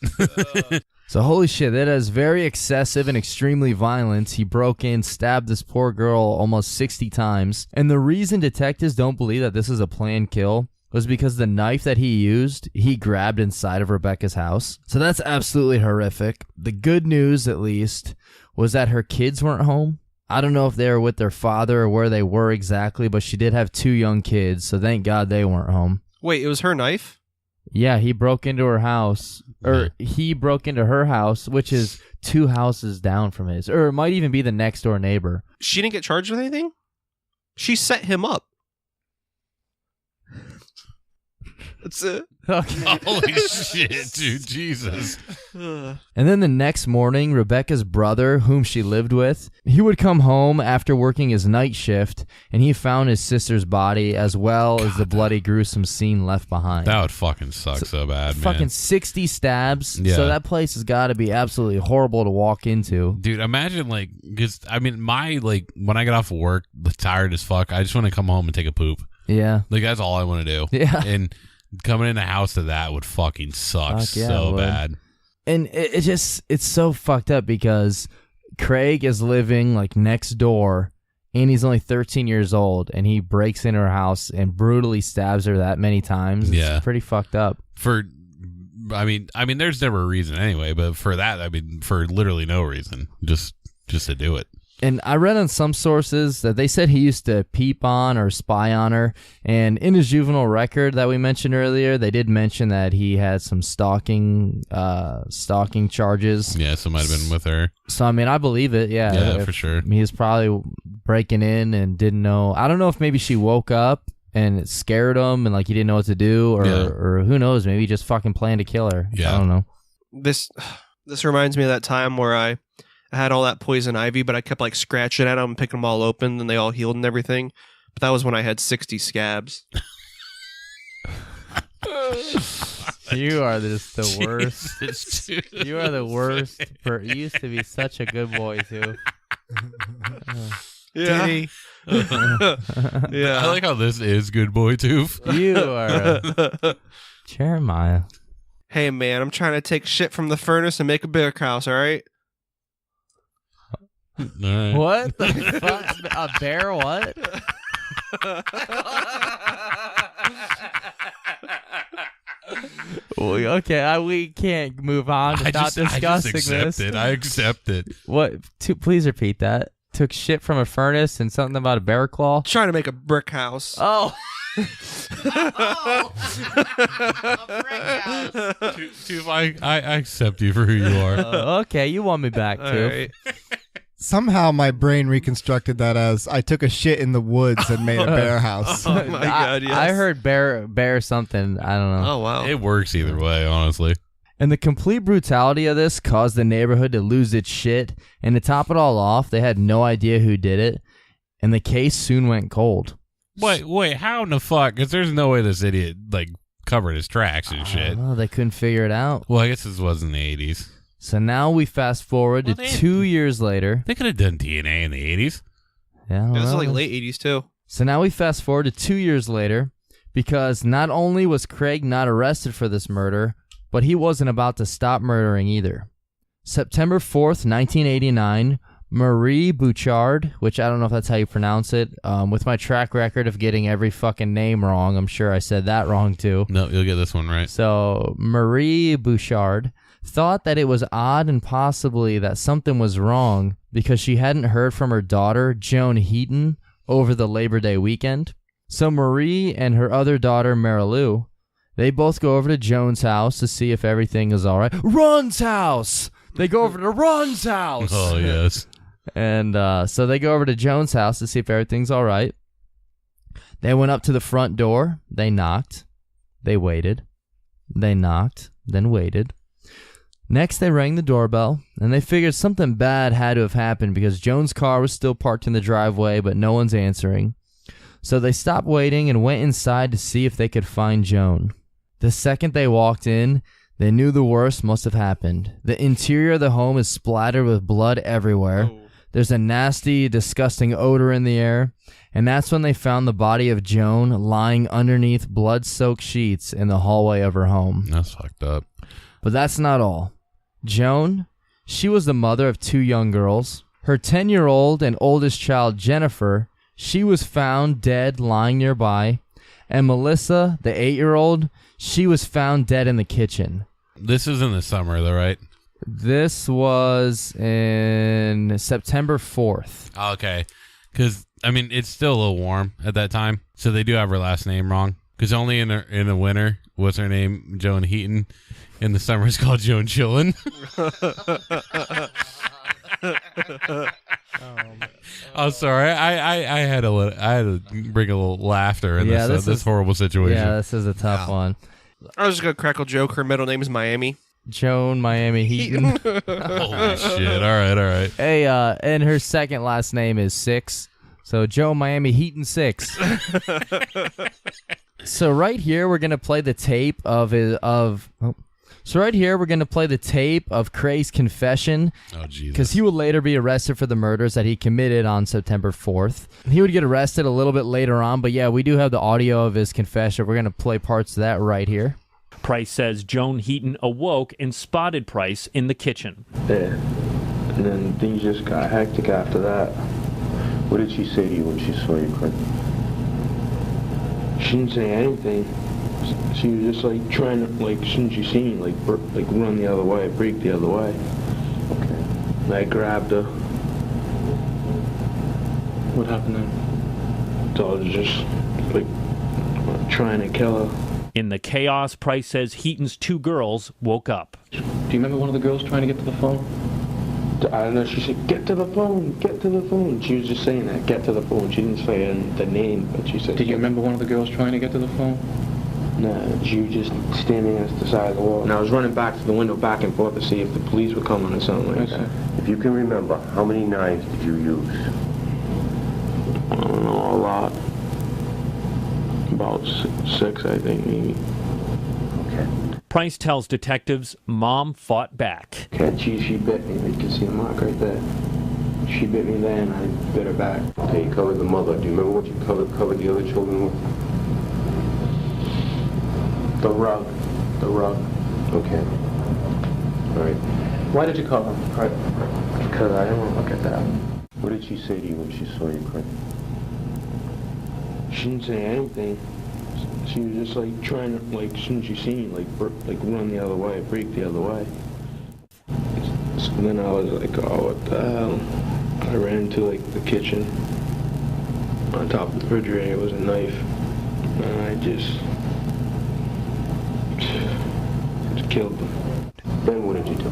So holy shit, that is very excessive and extremely violent. He broke in, stabbed this poor girl almost 60 times. And the reason detectives don't believe that this is a planned kill was because the knife that he used, he grabbed inside of Rebecca's house. So that's absolutely horrific. The good news, at least, was that her kids weren't home. I don't know if they were with their father or where they were exactly, but she did have 2 young kids, so thank God they weren't home. Wait, it was her knife? Yeah, he broke into her house, or he broke into her house, which is 2 houses down from his, or it might even be the next door neighbor. She didn't get charged with anything? She set him up. That's it. Holy shit, dude. Jesus. And then the next morning, Rebecca's brother, whom she lived with, he would come home after working his night shift, and he found his sister's body as well as the bloody, gruesome scene left behind. That would fucking suck so bad, man. Fucking 60 stabs. Yeah. So that place has got to be absolutely horrible to walk into. Dude, imagine, like, because, I mean, when I get off of work, tired as fuck, I just want to come home and take a poop. Yeah. Like, that's all I want to do. Yeah. And coming in a house to that would fucking suck Fuck yeah, so it would. bad. And it's so fucked up because Craig is living like next door and he's only 13 years old, and he breaks into her house and brutally stabs her that many times. It's pretty fucked up. I mean, there's never a reason anyway, but for that, I mean, for literally no reason, just to do it. And I read on some sources that they said he used to peep on or spy on her. And in his juvenile record that we mentioned earlier, they did mention that he had some stalking charges. Yeah, so might have been with her. So, I mean, I believe it. Yeah, for sure. He was probably breaking in and didn't know. I don't know if maybe she woke up and it scared him and like he didn't know what to do, or who knows, maybe he just fucking planned to kill her. Yeah. I don't know. This reminds me of that time where I had all that poison ivy, but I kept like scratching at them and picking them all open, and they all healed and everything. But that was when I had 60 scabs. You are just the worst. You are the worst. You used to be such a good boy too. Yeah. Yeah. I like how this is good boy toof. You are Jeremiah. Hey man, I'm trying to take shit from the furnace and make a bear house, alright? All right. What the fuck? A bear? What? Okay, we can't move on without discussing this. I accept it. What? Please repeat that. Took shit from a furnace and something about a bear claw. Trying to make a brick house. Oh. A brick house. Toof, I accept you for who you are. Okay, you want me back, Toof. Right. Somehow my brain reconstructed that as I took a shit in the woods and made a bear house. Oh my god, yes. I heard bear something. I don't know. Oh wow. It works either way, honestly. And the complete brutality of this caused the neighborhood to lose its shit. And to top it all off, they had no idea who did it. And the case soon went cold. Wait, how in the fuck? Because there's no way this idiot, like, covered his tracks and shit. Oh, they couldn't figure it out. Well, I guess this was in the 80s. So now we fast forward to 2 years later. They could have done DNA in the 80s. Yeah, This is like late 80s too. So now we fast forward to 2 years later, because not only was Craig not arrested for this murder, but he wasn't about to stop murdering either. September 4th, 1989, Marie Bouchard, which I don't know if that's how you pronounce it, with my track record of getting every fucking name wrong, I'm sure I said that wrong too. No, you'll get this one right. So Marie Bouchard thought that it was odd and possibly that something was wrong because she hadn't heard from her daughter, Joan Heaton, over the Labor Day weekend. So Marie and her other daughter, Marilou, they both go over to Joan's house to see if everything is all right. Ron's house! They go over to Ron's house! Oh, yes. And so they go over to Joan's house to see if everything's all right. They went up to the front door. They knocked. They waited. They knocked, then waited. Next, they rang the doorbell, and they figured something bad had to have happened because Joan's car was still parked in the driveway, but no one's answering. So they stopped waiting and went inside to see if they could find Joan. The second they walked in, they knew the worst must have happened. The interior of the home is splattered with blood everywhere. Oh. There's a nasty, disgusting odor in the air, and that's when they found the body of Joan lying underneath blood-soaked sheets in the hallway of her home. That's fucked up. But that's not all. Joan, she was the mother of 2 young girls. Her 10-year-old and oldest child, Jennifer, she was found dead lying nearby. And Melissa, the 8-year-old, she was found dead in the kitchen. This is in the summer, though, right? This was in September 4th. Oh, okay. Because, I mean, it's still a little warm at that time. So they do have her last name wrong. Because only in the winter was her name Joan Heaton. In the summer, it's called Joan Chillin. I'm sorry. I had to bring a little laughter in this horrible situation. Yeah, this is a tough one. I was just gonna crack a joke. Her middle name is Miami. Joan Miami Heaton. Holy shit. All right. Hey, and her second last name is Six. So Joan Miami Heaton 6. So right here we're gonna play the tape of Craig's confession. Oh, Jesus. Because he would later be arrested for the murders that he committed on September 4th. He would get arrested a little bit later on, but yeah, we do have the audio of his confession. We're going to play parts of that right here. Price says Joan Heaton awoke and spotted Price in the kitchen. Yeah, and then things just got hectic after that. What did she say to you when she saw you, Craig? She didn't say anything. She was just like trying to, like, as soon as she seen me, like run the other way, break the other way. Okay. And I grabbed her. What happened then? So I was just like trying to kill her. In the chaos, Price says Heaton's two girls woke up. Do you remember one of the girls trying to get to the phone? I don't know, she said, get to the phone, get to the phone. She was just saying that, get to the phone. She didn't say the name, but she said... Did you remember one of the girls trying to get to the phone? No, she was just standing at the side of the wall. And I was running back to the window back and forth to see if the police were coming or something like that. If you can remember, how many knives did you use? I don't know, a lot. About six, I think, maybe. Okay. Price tells detectives Mom fought back. Okay, she bit me. You can see the mark right there. She bit me there and I bit her back. Okay, you covered the mother. Do you remember what you covered the other children with? The rug. The rug. Okay. All right. Why did you cover him? Because I didn't want to look at that. What did she say to you when she saw you, Craig? She didn't say anything. She was just like trying to, like, as soon as she seen me, like run the other way, break the other way. So then I was like, oh, what the hell? I ran into, like, the kitchen. On top of the refrigerator was a knife. And I just killed them. Then what did you do?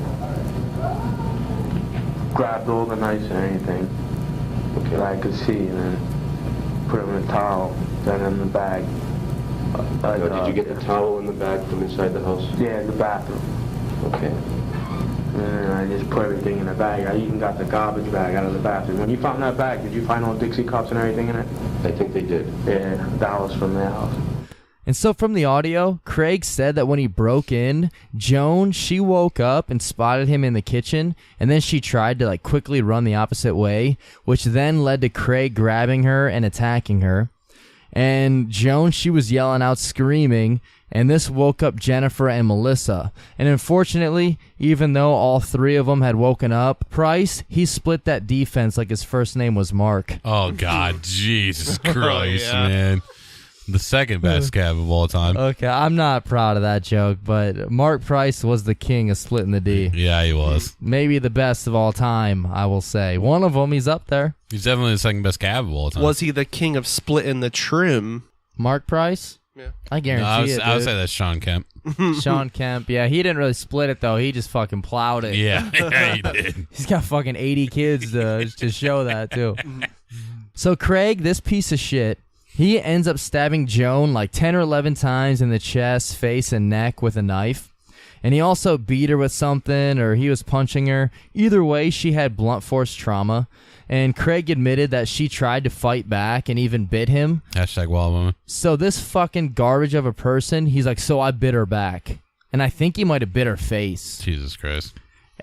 Grabbed all the knives and anything that I could see and then put them in a towel, then in the bag. Did you get the towel in the bag from inside the house? Yeah, in the bathroom. Okay. And then I just put everything in a bag. I even got the garbage bag out of the bathroom. When you found that bag, did you find all Dixie cups and everything in it? I think they did. Yeah, that was from their house. And so from the audio, Craig said that when he broke in, Joan, she woke up and spotted him in the kitchen, and then she tried to like quickly run the opposite way, which then led to Craig grabbing her and attacking her. And Joan, she was yelling out, screaming, and this woke up Jennifer and Melissa. And unfortunately, even though all three of them had woken up, Price, he split that defense like his first name was Mark. Oh, God. Jesus Christ, man. The second best cab of all time. Okay, I'm not proud of that joke, but Mark Price was the king of splitting the D. Yeah, he was. Maybe the best of all time, I will say. One of them, he's up there. He's definitely the second best cab of all time. Was he the king of splitting the trim? Mark Price? Yeah. I guarantee I would say that's Sean Kemp. Sean Kemp, yeah, he didn't really split it though. He just fucking plowed it. Yeah, he did. He's got fucking 80 kids to show that too. So Craig, this piece of shit, he ends up stabbing Joan like 10 or 11 times in the chest, face, and neck with a knife. And he also beat her with something, or he was punching her. Either way, she had blunt force trauma. And Craig admitted that she tried to fight back and even bit him. Hashtag Wildman. So this fucking garbage of a person, he's like, so I bit her back. And I think he might have bit her face. Jesus Christ.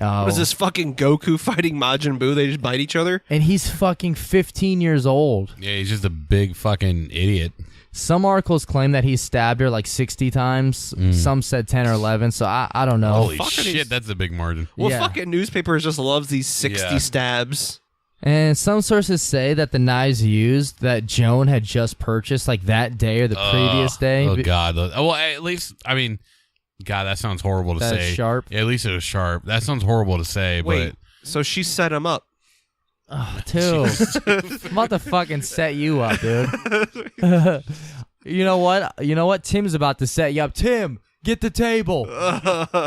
Oh. Was this fucking Goku fighting Majin Buu? They just bite each other? And he's fucking 15 years old. Yeah, he's just a big fucking idiot. Some articles claim that he stabbed her like 60 times. Some said 10 or 11, so I don't know. Holy shit, that's a big margin. Well, Yeah. fucking newspapers just loves these 60 stabs. And some sources say that the knives used that Joan had just purchased like that day or the previous day. Oh, God. Well, at least, I mean, God, that sounds horrible to That's say. sharp. Yeah, at least it was sharp. That sounds horrible to say, Wait, so she set him up. Oh, dude. I'm about to fucking set you up, dude. You know what? Tim's about to set you up. Tim, get the table.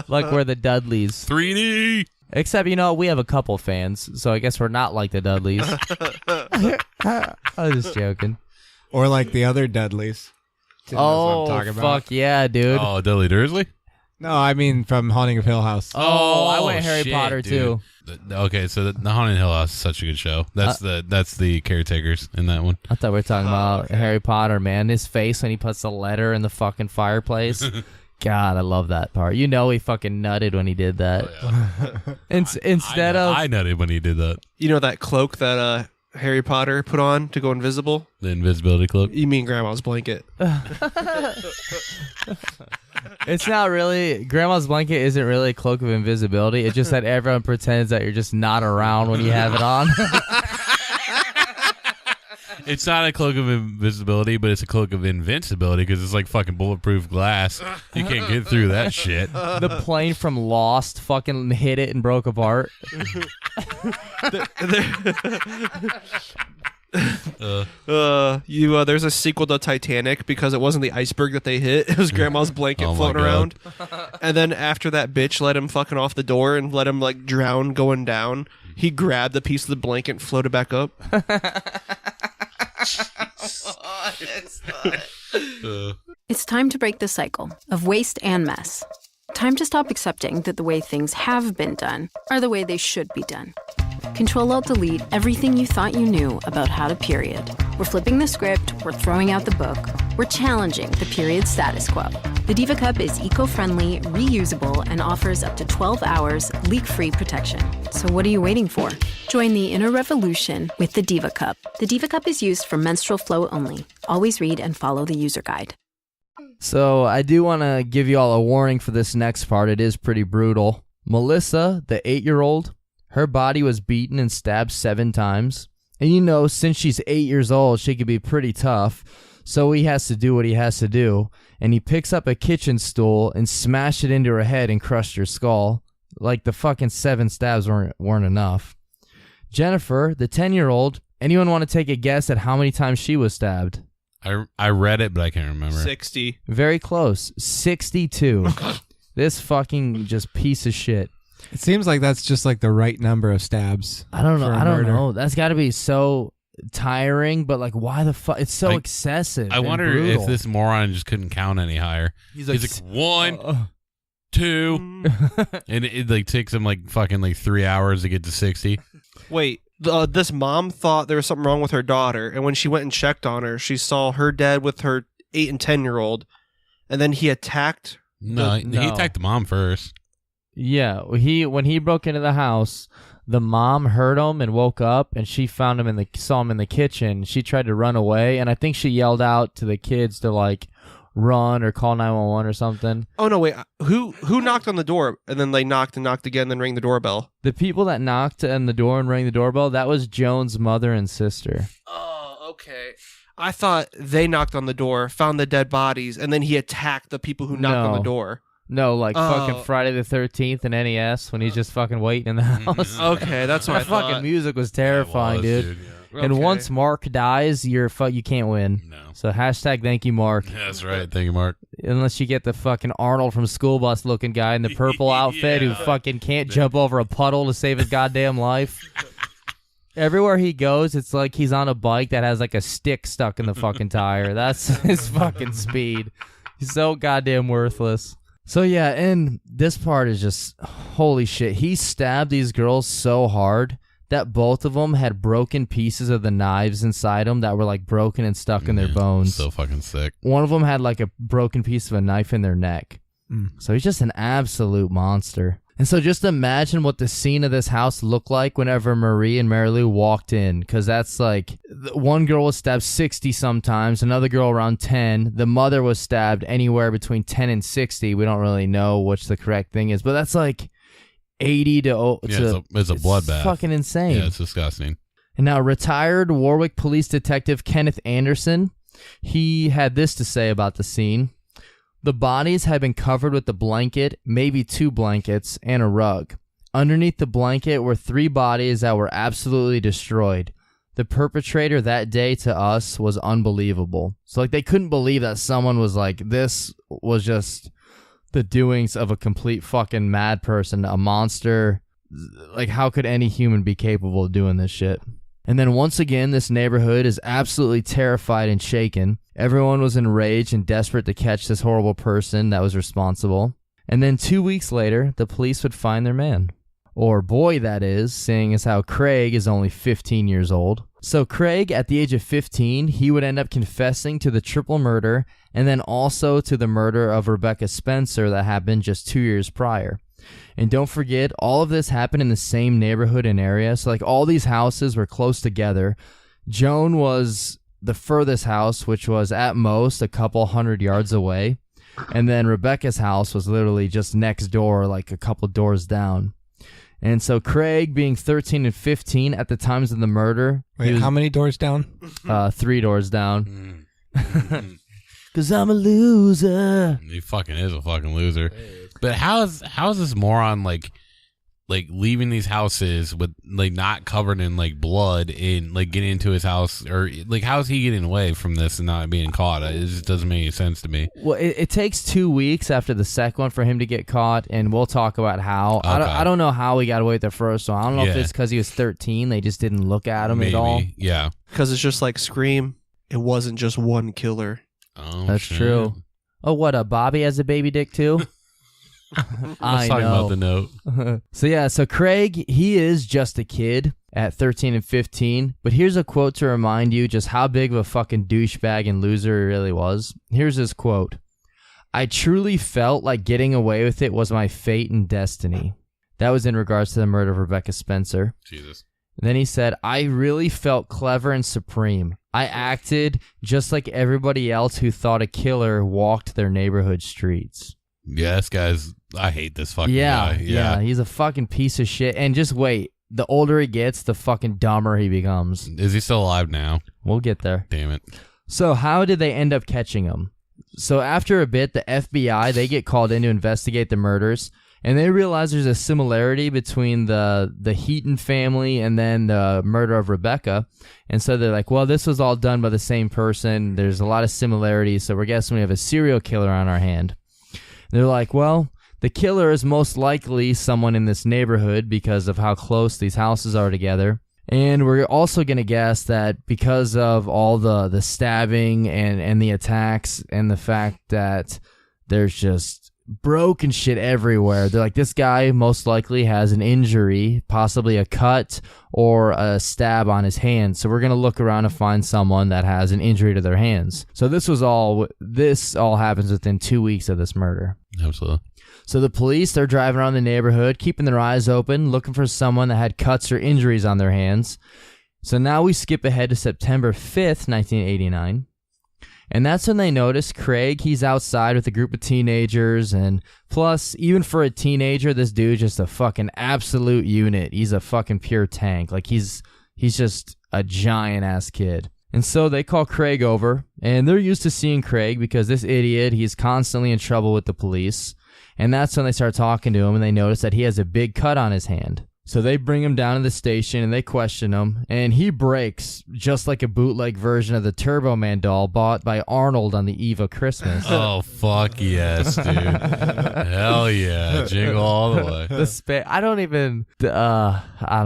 Like we're the Dudleys. 3D. Except, we have a couple fans, so I guess we're not like the Dudleys. I was just joking. Or like the other Dudleys. Tim knows what I'm talking about. Fuck yeah, dude. Oh, Dudley Dursley? No, I mean from Haunting of Hill House. Oh, I went Harry shit, Potter dude. too. Okay, so the Haunted Hill House is such a good show. That's the caretakers in that one. I thought we were talking about Harry Potter, man. His face when he puts the letter in the fucking fireplace. God, I love that part. He fucking nutted when he did that. Oh, yeah. Instead of... I nutted when he did that. You know that cloak that Harry Potter put on to go invisible? The invisibility cloak. You mean Grandma's blanket? It's not really... Grandma's blanket isn't really a cloak of invisibility. It's just that everyone pretends that you're just not around when you have it on. It's not a cloak of invisibility, but it's a cloak of invincibility because it's like fucking bulletproof glass. You can't get through that shit. The plane from Lost fucking hit it and broke apart. There's a sequel to Titanic because it wasn't the iceberg that they hit. It was Grandma's blanket floating around. And then after that bitch let him fucking off the door and let him like drown going down, he grabbed a piece of the blanket and floated back up. It's time to break the cycle of waste and mess. Time to stop accepting that the way things have been done are the way they should be done. Control-Alt-Delete everything you thought you knew about how to period. We're flipping the script, we're throwing out the book, we're challenging the period status quo. The Diva Cup is eco-friendly, reusable, and offers up to 12 hours leak-free protection. So what are you waiting for? Join the inner revolution with the Diva Cup. The Diva Cup is used for menstrual flow only. Always read and follow the user guide. So I do want to give you all a warning for this next part. It is pretty brutal. Melissa, the 8-year-old, her body was beaten and stabbed 7 times. And you know, since she's 8 years old, she could be pretty tough. So he has to do what he has to do. And he picks up a kitchen stool and smashed it into her head and crushed her skull. Like the fucking 7 stabs weren't enough. Jennifer, the 10-year-old, anyone want to take a guess at how many times she was stabbed? I read it, but I can't remember. 60. Very close. 62. This fucking just piece of shit. It seems like that's just like the right number of stabs. I don't know. for a I don't murder. know. That's got to be so tiring, but like, why the fuck? It's so excessive. I and wonder brutal. if this moron just couldn't count any higher. He's like 1, 2, and it like takes him like fucking like 3 hours to get to 60. Wait, this mom thought there was something wrong with her daughter, and when she went and checked on her, she saw her dead with her 8 and 10-year-old, and then he attacked. No, he attacked the mom first. Yeah, when he broke into the house, the mom heard him and woke up, and she saw him in the kitchen. She tried to run away, and I think she yelled out to the kids to like run or call 911 or something. Oh no, wait, who knocked on the door and then they knocked and knocked again, then rang the doorbell? The people that knocked on the door and rang the doorbell, that was Joan's mother and sister. Oh, okay. I thought they knocked on the door, found the dead bodies, and then he attacked the people who knocked on the door. No, like fucking Friday the 13th in NES when he's just fucking waiting in the house. Okay, that's what I that thought. fucking music was terrifying, dude. Yeah. And once Mark dies, you can't win. No. So hashtag thank you, Mark. Yeah, that's right. Thank you, Mark. Unless you get the fucking Arnold from School Bus looking guy in the purple outfit who fucking can't jump over a puddle to save his goddamn life. Everywhere he goes, it's like he's on a bike that has like a stick stuck in the fucking tire. That's his fucking speed. He's so goddamn worthless. So yeah, and this part is just, holy shit. He stabbed these girls so hard that both of them had broken pieces of the knives inside them that were like broken and stuck in their bones. So fucking sick. One of them had like a broken piece of a knife in their neck. So he's just an absolute monster. And so just imagine what the scene of this house looked like whenever Marie and Mary Lou walked in. Because that's like, one girl was stabbed 60 sometimes, another girl around 10. The mother was stabbed anywhere between 10 and 60. We don't really know which the correct thing is. But that's like 80 to... It's a bloodbath. Fucking insane. Yeah, it's disgusting. And now retired Warwick Police Detective Kenneth Anderson, he had this to say about the scene. The bodies had been covered with a blanket, maybe 2 blankets, and a rug. Underneath the blanket were 3 bodies that were absolutely destroyed. The perpetrator that day to us was unbelievable. So like they couldn't believe that someone was like, this was just the doings of a complete fucking mad person, a monster. Like how could any human be capable of doing this shit? And then once again, this neighborhood is absolutely terrified and shaken. Everyone was enraged and desperate to catch this horrible person that was responsible. And then 2 weeks later, the police would find their man. Or boy, that is, seeing as how Craig is only 15 years old. So Craig, at the age of 15, he would end up confessing to the triple murder and then also to the murder of Rebecca Spencer that happened just 2 years prior. And don't forget, all of this happened in the same neighborhood and area. So like all these houses were close together. Joan was the furthest house, which was at most a couple 100 yards away. And then Rebecca's house was literally just next door, like a couple doors down. And so Craig, being 13 and 15 at the times of the murder, Wait, how many doors down? 3 doors down. Cause I'm a loser. He fucking is a fucking loser. But how is this moron like leaving these houses with like not covered in like blood and like getting into his house, or like how is he getting away from this and not being caught? It just doesn't make any sense to me. Well, it takes 2 weeks after the second one for him to get caught, and we'll talk about how. Okay. I don't know how he got away with the first one. I don't know if Yeah. it's because he was 13. They just didn't look at him Maybe. at all. Yeah. Because it's just like Scream. It wasn't just one killer. Oh, That's shit. true. Oh, what? Bobby has a baby dick too? Let's talk about the note. So Craig, he is just a kid at 13 and 15. But here's a quote to remind you just how big of a fucking douchebag and loser he really was. Here's his quote. I truly felt like getting away with it was my fate and destiny. That was in regards to the murder of Rebecca Spencer. Jesus. Then he said, I really felt clever and supreme. I acted just like everybody else who thought a killer walked their neighborhood streets. Yeah, this guy's. I hate this fucking Yeah, guy. yeah, he's a fucking piece of shit. And just wait, the older he gets, the fucking dumber he becomes. Is he still alive now? We'll get there. Damn it. So how did they end up catching him? So after a bit, the FBI, they get called in to investigate the murders, and they realize there's a similarity between the Heaton family and then the murder of Rebecca. And so they're like, well, this was all done by the same person. There's a lot of similarities, so we're guessing we have a serial killer on our hand. They're like, well, the killer is most likely someone in this neighborhood because of how close these houses are together. And we're also going to guess that because of all the stabbing and the attacks and the fact that there's just broken shit everywhere, they're like, this guy most likely has an injury, possibly a cut or a stab on his hand. So we're going to look around and find someone that has an injury to their hands. So this all happens within 2 weeks of this murder. Absolutely. So the police, they're driving around the neighborhood, keeping their eyes open, looking for someone that had cuts or injuries on their hands. So now we skip ahead to September 5th, 1989. And that's when they notice Craig, he's outside with a group of teenagers. And plus, even for a teenager, this dude's just a fucking absolute unit. He's a fucking pure tank. Like, he's just a giant-ass kid. And so they call Craig over, and they're used to seeing Craig because this idiot, he's constantly in trouble with the police. And that's when they start talking to him, and they notice that he has a big cut on his hand. So they bring him down to the station, and they question him, and he breaks just like a bootleg version of the Turbo Man doll bought by Arnold on the eve of Christmas. Oh, fuck yes, dude. Hell yeah. Jingle all the way. I don't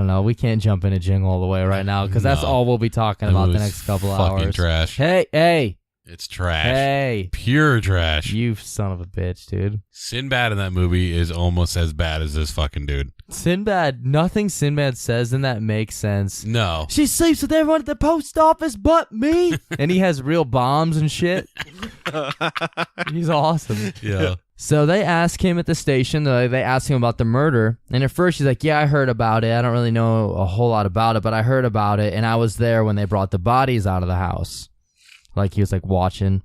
know. We can't jump into Jingle all the way right now, because that's all we'll be talking about the next couple fucking hours. Trash. Hey. It's trash. Hey. Pure trash. You son of a bitch, dude. Sinbad in that movie is almost as bad as this fucking dude. Sinbad, nothing Sinbad says in that makes sense. No. She sleeps with everyone at the post office but me. And he has real bombs and shit. He's awesome. Yeah. So they ask him at the station, they ask him about the murder. And at first he's like, yeah, I heard about it. I don't really know a whole lot about it, but I heard about it. And I was there when they brought the bodies out of the house. Like, he was like watching.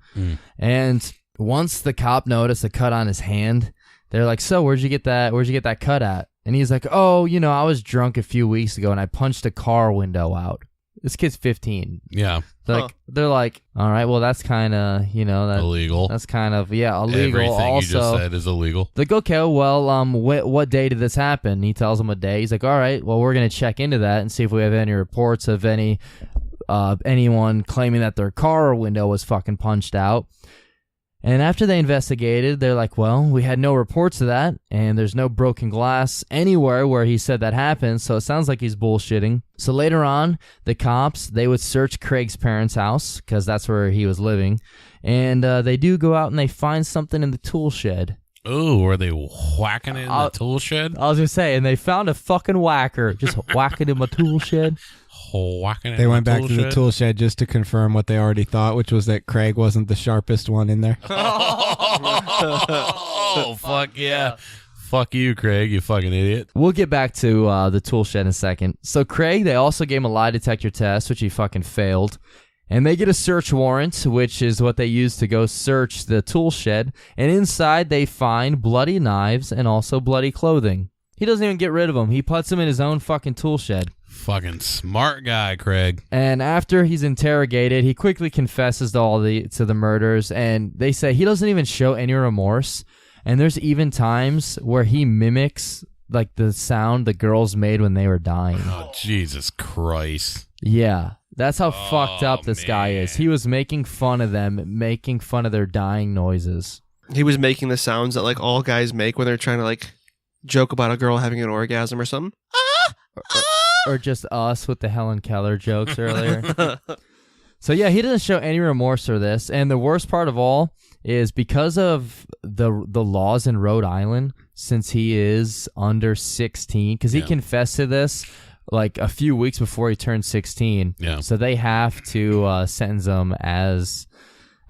And once the cop noticed a cut on his hand, they're like, so where'd you get that cut at? And he's like, oh, I was drunk a few weeks ago and I punched a car window out. This kid's 15. Yeah. They're like, all right, well, that's kind of, illegal. That's kind of, illegal. Everything also, you just said is illegal. Like, okay, well, what day did this happen? He tells them a day. He's like, all right, well, we're going to check into that and see if we have any reports of anyone claiming that their car window was fucking punched out. And after they investigated, they're like, well, we had no reports of that, and there's no broken glass anywhere where he said that happened, so it sounds like he's bullshitting. So later on, the cops, they would search Craig's parents' house, because that's where he was living, and they do go out and they find something in the tool shed. Ooh, were they whacking it in the tool shed? I was going to say, and they found a fucking whacker, just whacking in my tool shed. They went back to the tool shed just to confirm what they already thought, which was that Craig wasn't the sharpest one in there. Oh, fuck yeah. Fuck you, Craig, you fucking idiot. We'll get back to the tool shed in a second. So Craig, they also gave him a lie detector test, which he fucking failed. And they get a search warrant, which is what they use to go search the tool shed. And inside they find bloody knives and also bloody clothing. He doesn't even get rid of them. He puts them in his own fucking tool shed. Fucking smart guy, Craig. And after he's interrogated, he quickly confesses to the murders, and they say he doesn't even show any remorse. And there's even times where he mimics like the sound the girls made when they were dying. Oh, Jesus Christ. Yeah. That's how fucked up this guy is. He was making fun of them, making fun of their dying noises. He was making the sounds that like all guys make when they're trying to like joke about a girl having an orgasm or something. Or just us with the Helen Keller jokes earlier. So yeah, he doesn't show any remorse for this. And the worst part of all is because of the laws in Rhode Island, since he is under 16, because he confessed to this like a few weeks before he turned 16. Yeah. So they have to sentence him as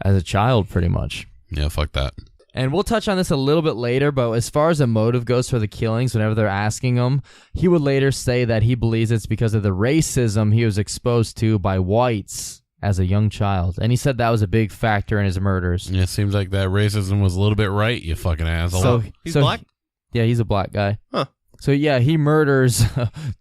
a child, pretty much. Yeah, fuck that. And we'll touch on this a little bit later, but as far as a motive goes for the killings, whenever they're asking him, he would later say that he believes it's because of the racism he was exposed to by whites as a young child. And he said that was a big factor in his murders. Yeah, it seems like that racism was a little bit right, you fucking asshole. He's black? Yeah, he's a black guy. Huh. So yeah, he murders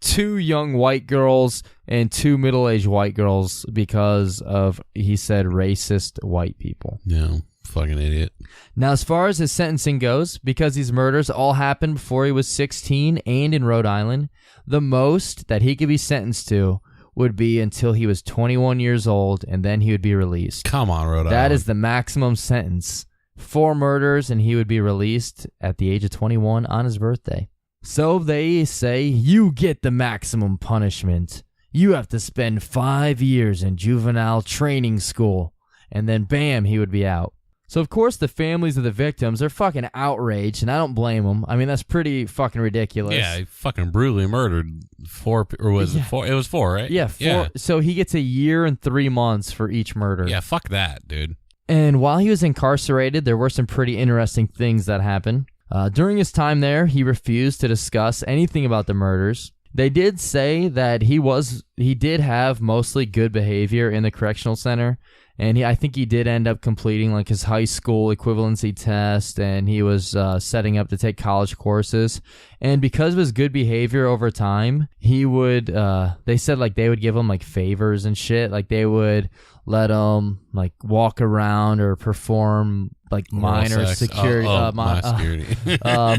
2 young white girls and 2 middle-aged white girls because of, he said, racist white people. Yeah, fucking idiot. Now, as far as his sentencing goes, because these murders all happened before he was 16 and in Rhode Island, the most that he could be sentenced to would be until he was 21 years old, and then he would be released. Come on, Rhode Island. That is the maximum sentence. 4 murders, and he would be released at the age of 21 on his birthday. So they say, you get the maximum punishment. You have to spend 5 years in juvenile training school, and then bam, he would be out. So, of course, the families of the victims are fucking outraged, and I don't blame them. I mean, that's pretty fucking ridiculous. Yeah, he fucking brutally murdered 4, or was it 4? It was 4, right? Yeah, 4. Yeah. So he gets 1 year and 3 months for each murder. Yeah, fuck that, dude. And while he was incarcerated, there were some pretty interesting things that happened. During his time there, he refused to discuss anything about the murders. They did say that he did have mostly good behavior in the correctional center. And I think he did end up completing like his high school equivalency test, and he was setting up to take college courses. And because of his good behavior over time, he would, they said like they would give him like favors and shit. Like they would let him like walk around or perform like minor security,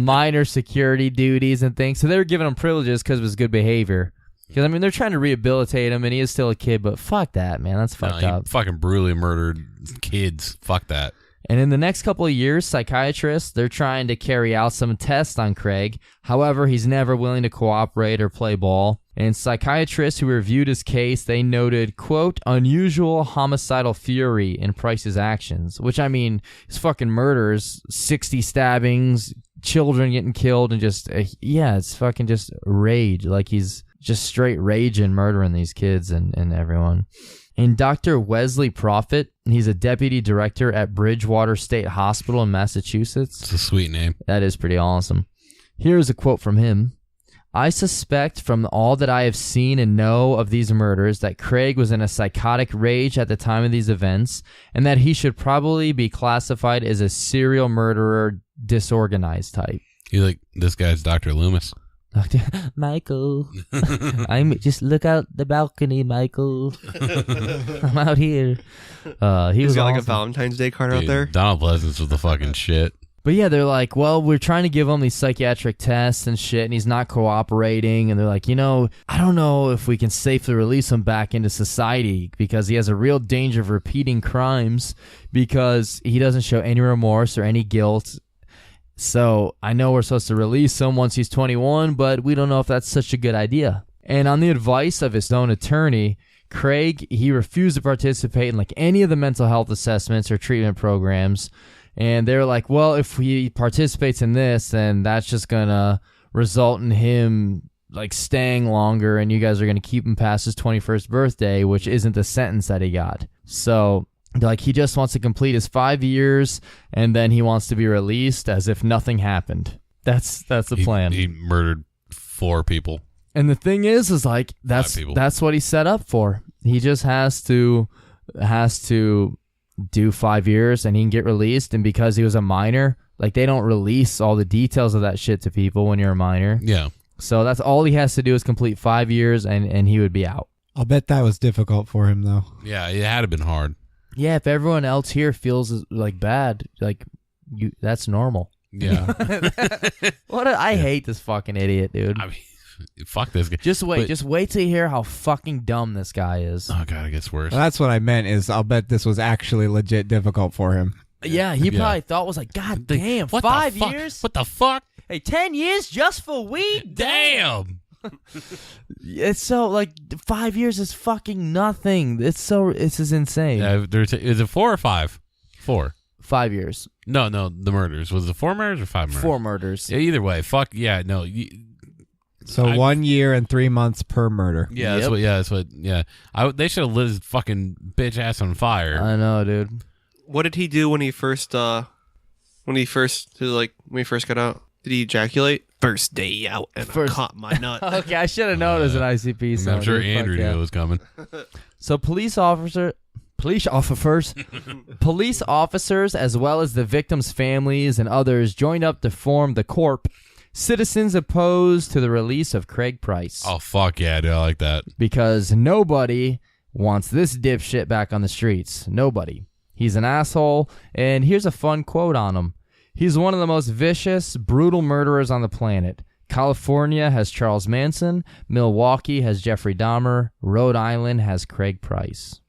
minor security duties and things. So they were giving him privileges because of his good behavior. Because, I mean, they're trying to rehabilitate him, and he is still a kid, but fuck that, man. That's fucked up. He fucking brutally murdered kids. Fuck that. And in the next couple of years, psychiatrists, they're trying to carry out some tests on Craig. However, he's never willing to cooperate or play ball. And psychiatrists who reviewed his case, they noted, quote, unusual homicidal fury in Price's actions. Which, I mean, his fucking murders, 60 stabbings, children getting killed, and just, it's fucking just rage. Like, he's just straight rage and murdering these kids and everyone. And Dr. Wesley Prophet, he's a deputy director at Bridgewater State Hospital in Massachusetts. It's a sweet name. That is pretty awesome. Here's a quote from him. I suspect from all that I have seen and know of these murders that Craig was in a psychotic rage at the time of these events, and that he should probably be classified as a serial murderer, disorganized type. You like, this guy's Dr. Loomis. Michael, I'm just look out the balcony, Michael. I'm out here. He was got awesome. like a Valentine's Day card out there. Donald Pleasance was the fucking shit. But yeah, they're like, well, we're trying to give him these psychiatric tests and shit, and he's not cooperating. And they're like, I don't know if we can safely release him back into society because he has a real danger of repeating crimes because he doesn't show any remorse or any guilt. So I know we're supposed to release him once he's 21, but we don't know if that's such a good idea. And on the advice of his own attorney, Craig, he refused to participate in like any of the mental health assessments or treatment programs. And they're like, well, if he participates in this, then that's just going to result in him like staying longer, and you guys are going to keep him past his 21st birthday, which isn't the sentence that he got. So like he just wants to complete his 5 years, and then he wants to be released as if nothing happened. That's the plan. He murdered 4 people. And the thing is like that's what he set up for. He just has to do 5 years, and he can get released. And because he was a minor, like they don't release all the details of that shit to people when you're a minor. Yeah. So that's all he has to do is complete 5 years, and he would be out. I'll bet that was difficult for him, though. Yeah, it had to been hard. Yeah, if everyone else here feels like bad, like that's normal. Yeah. I hate this fucking idiot, dude. I mean, fuck this guy. Just wait till you hear how fucking dumb this guy is. Oh god, it gets worse. Well, that's what I meant. Is I'll bet this was actually legit difficult for him. Yeah, he probably thought was like, God damn, what 5 the fuck? years? What the fuck? Hey, 10 years just for weed? Damn. It's so, like, 5 years is fucking nothing. It's just insane. Is it 4 or 5? 4. 5 years. No, the murders. Was it 4 murders or 5 murders? 4 murders. Yeah, either way, fuck yeah, no. So 1 year and 3 months per murder. Yeah, that's what. They should have lit his fucking bitch ass on fire. I know, dude. What did he do when he first got out? Did he ejaculate? First day out, and I caught my nut. Okay, I should have known it was an ICP song. I'm sure Andrew knew it was coming. So police officers, as well as the victims' families and others, joined up to form the Corp. Citizens opposed to the release of Craig Price. Oh, fuck yeah, dude. I like that. Because nobody wants this dipshit back on the streets. Nobody. He's an asshole, and here's a fun quote on him. He's one of the most vicious, brutal murderers on the planet. California has Charles Manson. Milwaukee has Jeffrey Dahmer. Rhode Island has Craig Price.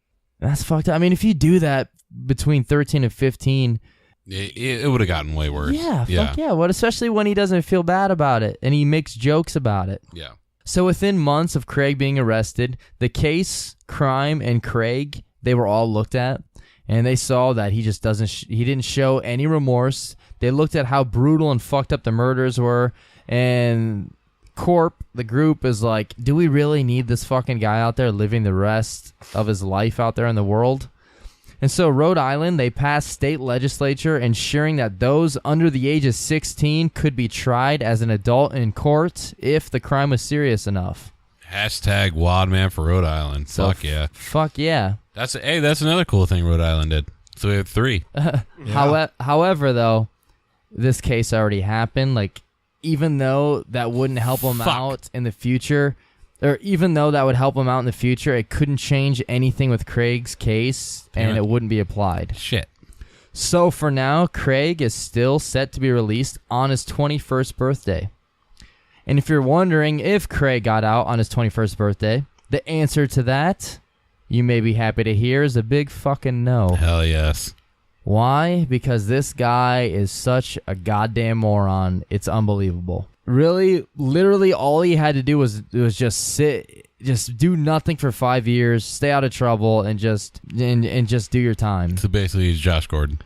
That's fucked up. I mean, if you do that between 13 and 15... It would have gotten way worse. Yeah, fuck yeah. What, especially when he doesn't feel bad about it, and he makes jokes about it. Yeah. So within months of Craig being arrested, the case, crime, and Craig, they were all looked at, and they saw that he just he didn't show any remorse. They looked at how brutal and fucked up the murders were, and Corp, the group, is like, do we really need this fucking guy out there living the rest of his life out there in the world? And so Rhode Island, they passed state legislature ensuring that those under the age of 16 could be tried as an adult in court if the crime was serious enough. Hashtag Wildman for Rhode Island. So fuck yeah. Fuck yeah. That's another cool thing Rhode Island did. So we have 3. However, though, this case already happened. Like, even though that wouldn't help him out in the future, or even though that would help him out in the future, it couldn't change anything with Craig's case, and it wouldn't be applied. Shit. So for now, Craig is still set to be released on his 21st birthday. And if you're wondering if Craig got out on his 21st birthday, the answer to that, you may be happy to hear, is a big fucking no. Hell yes. Why? Because this guy is such a goddamn moron. It's unbelievable. Really, literally all he had to do was just sit, just do nothing for 5 years, stay out of trouble, and just do your time. So basically he's Josh Gordon.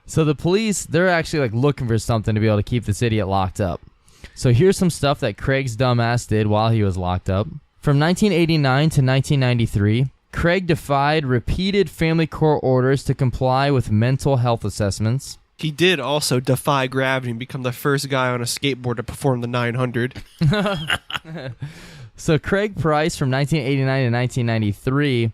So the police, they're actually like looking for something to be able to keep this idiot locked up. So here's some stuff that Craig's dumbass did while he was locked up. From 1989 to 1993, Craig defied repeated family court orders to comply with mental health assessments. He did also defy gravity and become the first guy on a skateboard to perform the 900. So Craig Price from 1989 to 1993,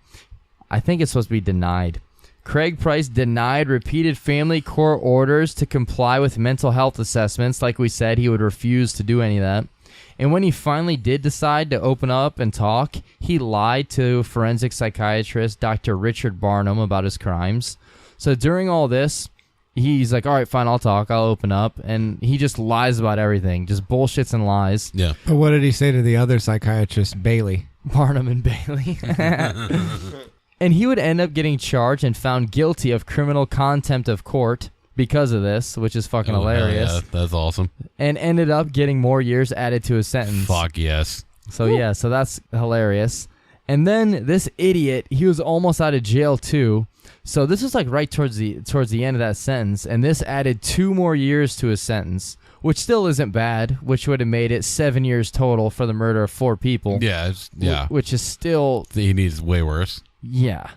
I think it's supposed to be denied. Craig Price denied repeated family court orders to comply with mental health assessments. Like we said, he would refuse to do any of that. And when he finally did decide to open up and talk, he lied to forensic psychiatrist Dr. Richard Barnum about his crimes. So during all this, he's like, all right, fine, I'll talk, I'll open up. And he just lies about everything, just bullshits and lies. Yeah. But what did he say to the other psychiatrist, Bailey? Barnum and Bailey. And he would end up getting charged and found guilty of criminal contempt of court because of this, which is fucking hilarious. Yeah, that's awesome. And ended up getting more years added to his sentence. Fuck yes. So yeah, so that's hilarious. And then this idiot, he was almost out of jail too. So this was like right towards the end of that sentence, and this added 2 more years to his sentence, which still isn't bad, which would have made it 7 years total for the murder of 4 people. Yeah, which is still... He needs way worse. Yeah.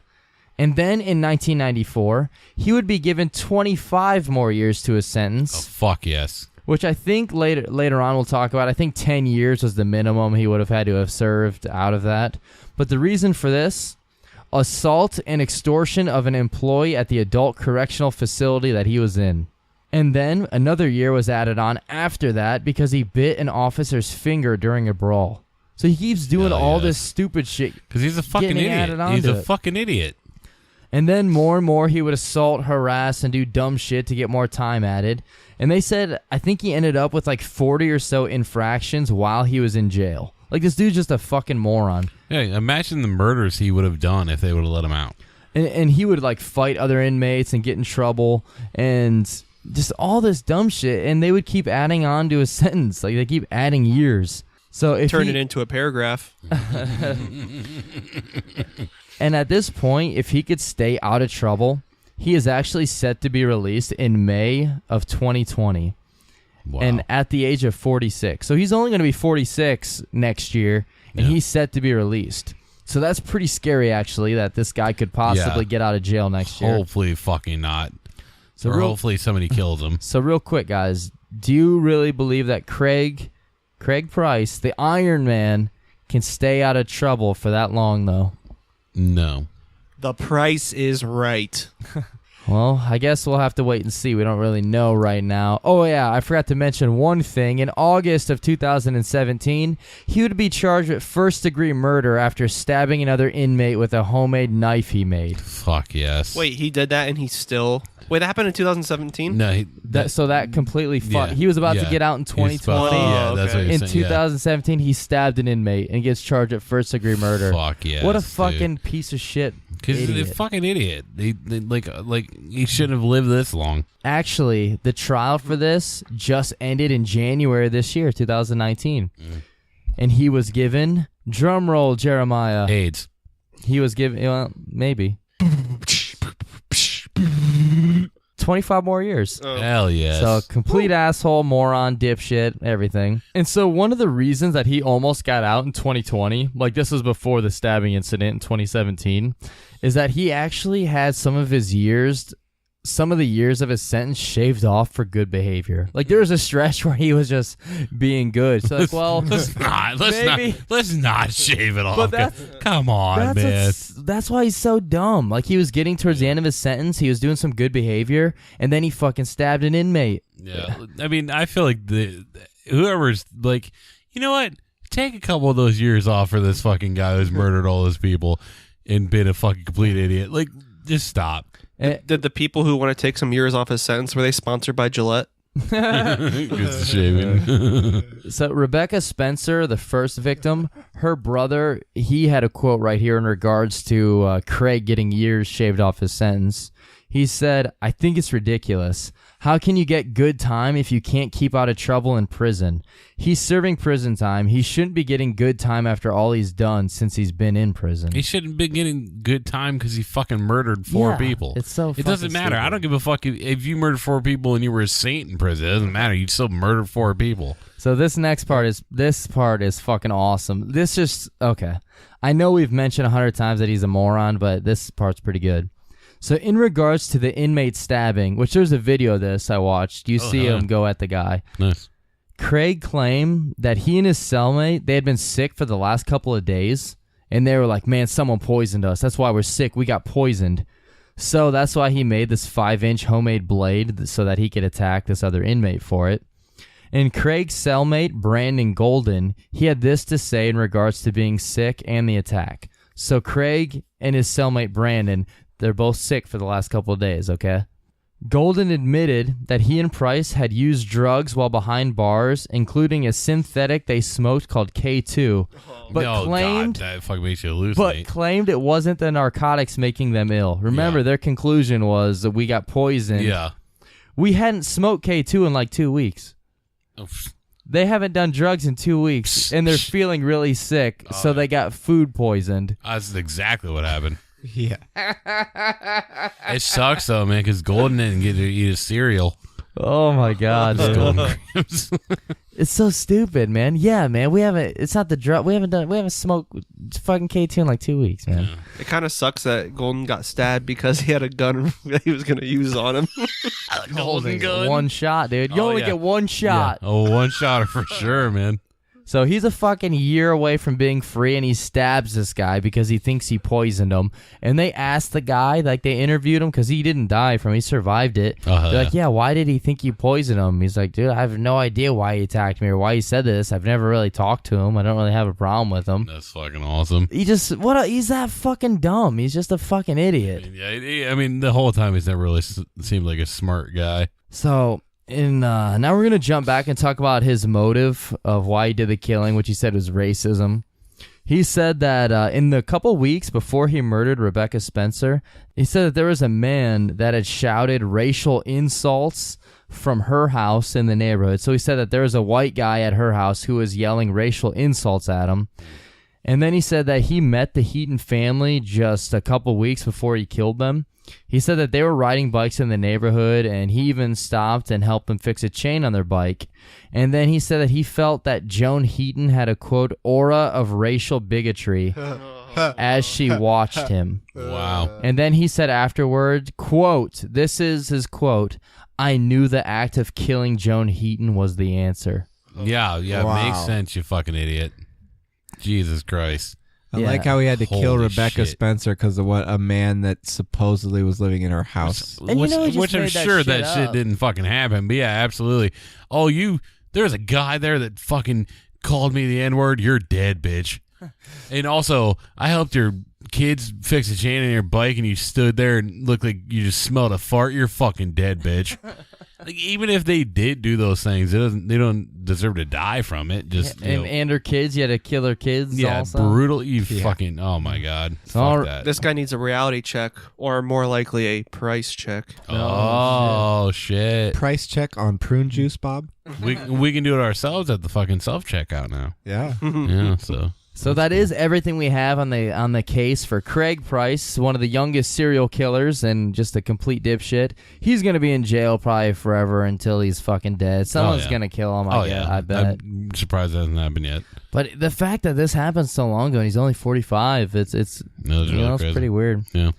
And then in 1994, he would be given 25 more years to his sentence. Oh, fuck yes. Which I think later on we'll talk about. I think 10 years was the minimum he would have had to have served out of that. But the reason for this, assault and extortion of an employee at the adult correctional facility that he was in. And then another year was added on after that because he bit an officer's finger during a brawl. So he keeps doing all this stupid shit. Because he's a fucking idiot. He's a fucking idiot. And then more and more he would assault, harass, and do dumb shit to get more time added. And they said, I think he ended up with like 40 or so infractions while he was in jail. Like, this dude's just a fucking moron. Yeah, imagine the murders he would have done if they would have let him out. And he would like fight other inmates and get in trouble and just all this dumb shit. And they would keep adding on to his sentence. Like, they keep adding years. So if Turn it into a paragraph. And at this point, if he could stay out of trouble, he is actually set to be released in May of 2020. Wow. And at the age of 46. So he's only going to be 46 next year, and he's set to be released. So that's pretty scary, actually, that this guy could possibly get out of jail next year. Hopefully fucking not. So or hopefully somebody kills him. So real quick, guys, do you really believe that Craig Price, the Iron Man, can stay out of trouble for that long, though? No. The price is right. Well, I guess we'll have to wait and see. We don't really know right now. Oh, yeah, I forgot to mention one thing. In August of 2017, he would be charged with first-degree murder after stabbing another inmate with a homemade knife he made. Fuck yes. Wait, he did that and he still... Wait, that happened in 2017? No. So that completely fucked. He was about to get out in 2020. Yeah, that's what you're in saying. 2017, he stabbed an inmate and gets charged with first-degree murder. Fuck yes, what a fucking piece of shit. Because he's a fucking idiot. Like he shouldn't have lived this long. Actually, the trial for this just ended in January this year, 2019. And he was given, drum roll, Jeremiah. AIDS. He was given, well, maybe. 25 more years. Hell yes. So complete asshole, moron, dipshit, everything. And so one of the reasons that he almost got out in 2020, like this was before the stabbing incident in 2017, is that he actually had some of the years of his sentence shaved off for good behavior. Like there was a stretch where he was just being good. So like, well, let's not shave it off. But come on, man. That's why he's so dumb. Like he was getting towards the end of his sentence, he was doing some good behavior, and then he fucking stabbed an inmate. Yeah, I mean, I feel like whoever's like, you know what? Take a couple of those years off for this fucking guy who's murdered all those people and been a fucking complete idiot. Like, just stop. Did the people who want to take some years off his sentence, were they sponsored by Gillette? Good shaving. So Rebecca Spencer, the first victim, her brother, he had a quote right here in regards to Craig getting years shaved off his sentence. He said, "I think it's ridiculous. How can you get good time if you can't keep out of trouble in prison? He's serving prison time. He shouldn't be getting good time after all he's done since he's been in prison." He shouldn't be getting good time because he fucking murdered four people. It's so it doesn't matter. stupid. I don't give a fuck if you murdered 4 people and you were a saint in prison. It doesn't matter. You still murdered 4 people. So this next part is fucking awesome. This just okay. I know we've mentioned 100 times that he's a moron, but this part's pretty good. So in regards to the inmate stabbing, which there's a video of this I watched. You see him go at the guy. Nice. Craig claimed that he and his cellmate, they had been sick for the last couple of days, and they were like, man, someone poisoned us. That's why we're sick. We got poisoned. So that's why he made this 5-inch homemade blade so that he could attack this other inmate for it. And Craig's cellmate, Brandon Golden, he had this to say in regards to being sick and the attack. So Craig and his cellmate, Brandon, they're both sick for the last couple of days, okay? Golden admitted that he and Price had used drugs while behind bars, including a synthetic they smoked called K2, but claimed that fucking makes you hallucinate. But claimed it wasn't the narcotics making them ill. Remember, their conclusion was that we got poisoned. Yeah. We hadn't smoked K2 in like 2 weeks. They haven't done drugs in 2 weeks, and they're feeling really sick, so they got food poisoned. That's exactly what happened. Yeah. It sucks though, man, because Golden didn't get to eat his cereal. Oh my God, dude. Golden Grams. It's so stupid, man. Yeah, man. We haven't smoked fucking K2 in like 2 weeks, man. It kind of sucks that Golden got stabbed because he had a gun that he was going to use on him. Golden gun. One shot, dude. You only get one shot. Yeah. Oh, one shotter for sure, man. So he's a fucking year away from being free, and he stabs this guy because he thinks he poisoned him. And they asked the guy, like they interviewed him because he didn't die from it. He survived it. They're like, yeah, why did he think you poisoned him? He's like, dude, I have no idea why he attacked me or why he said this. I've never really talked to him. I don't really have a problem with him. That's fucking awesome. He's that fucking dumb. He's just a fucking idiot. I mean, the whole time he's never really seemed like a smart guy. So... now we're going to jump back and talk about his motive of why he did the killing, which he said was racism. He said that in the couple weeks before he murdered Rebecca Spencer, he said that there was a man that had shouted racial insults from her house in the neighborhood. So he said that there was a white guy at her house who was yelling racial insults at him. And then he said that he met the Heaton family just a couple weeks before he killed them. He said that they were riding bikes in the neighborhood, and he even stopped and helped them fix a chain on their bike. And then he said that he felt that Joan Heaton had a, quote, aura of racial bigotry as she watched him. Wow. And then he said afterward, quote, this is his quote, I knew the act of killing Joan Heaton was the answer. Yeah, Wow. Makes sense, you fucking idiot. Jesus Christ. I like how he had to kill Holy Rebecca shit. Spencer because of what a man that supposedly was living in her house. And which, he just which I'm made sure that up. shit didn't fucking happen. But yeah, absolutely. Oh, there's a guy there that fucking called me the N-word. You're dead, bitch. And also, I helped your kids fix a chain on your bike, and you stood there and looked like you just smelled a fart. You're fucking dead, bitch. Like, even if they did do those things, they don't deserve to die from it. Just and her kids, you had to kill her kids. yeah, also. brutal. You fucking oh my god. All Fuck that. This guy needs a reality check, or more likely a price check. Oh shit. Price check on prune juice, Bob? We can do it ourselves at the fucking self checkout now. Yeah. Yeah, so that is everything we have on the case for Craig Price, one of the youngest serial killers and just a complete dipshit. He's gonna be in jail probably forever until he's fucking dead. Someone's gonna kill him. I bet. I'm surprised that hasn't happened yet. But the fact that this happened so long ago and he's only 45, it's That was really it's crazy. pretty weird. Yeah.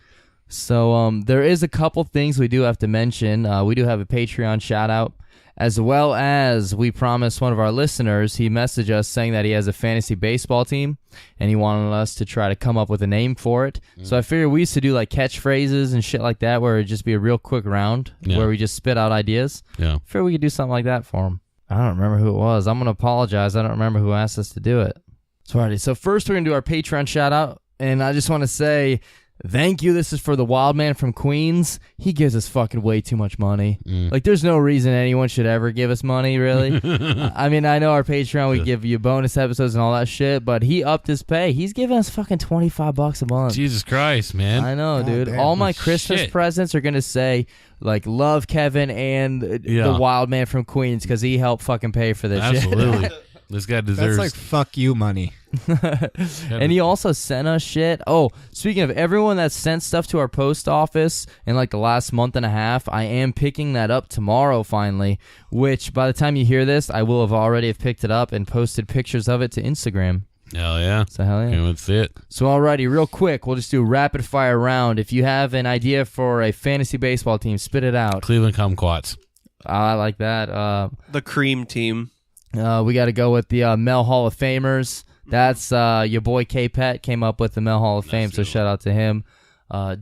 So there is a couple things we do have to mention. We do have a Patreon shout out. As well as we promised one of our listeners, he messaged us saying that he has a fantasy baseball team and he wanted us to try to come up with a name for it. So I figured we used to do like catchphrases and shit like that where it'd just be a real quick round where we just spit out ideas. Yeah. I figured we could do something like that for him. I don't remember who it was. I'm going to apologize. I don't remember who asked us to do it. So first we're going to do our Patreon shout out. And I just want to say thank you. This is for the Wildman from Queens. He gives us fucking way too much money. Like, there's no reason anyone should ever give us money, really. I mean, I know our Patreon, we give you bonus episodes and all that shit, but he upped his pay. He's giving us fucking $25 a month. Jesus Christ, man. I know, dude. damn. All my Christmas Shit. presents are going to say, like, love Kevin and the Wildman from Queens because he helped fucking pay for this shit. Absolutely. This guy deserves. That's like fuck you money. And he also sent us shit. Oh, speaking of everyone that sent stuff to our post office in like the last month and a half, I am picking that up tomorrow finally, which by the time you hear this, I will have already have picked it up and posted pictures of it to Instagram. Hell yeah. So hell yeah. Okay, let's see it. So alrighty, real quick, we'll just do a rapid fire round. If you have an idea for a fantasy baseball team, spit it out. Cleveland Kumquats. I like that. The cream team. We got to go with the Mel Hall of Famers. That's your boy K-Pet came up with the Mel Hall of Fame, so shout out to him.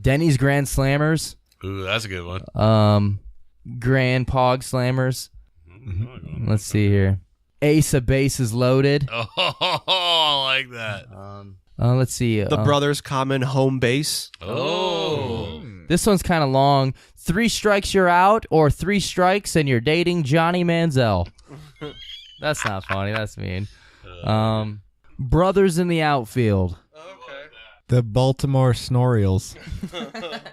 Denny's Grand Slammers. Ooh, that's a good one. Grand Pog Slammers. Let's see here. Ace of Bases Loaded. Oh, I like that. Let's see. The Brothers Common home base. Oh. This one's kind of long. 3 strikes, you're out, or 3 strikes and you're dating Johnny Manziel. That's not funny. That's mean. Brothers in the outfield. The Baltimore Snorriels.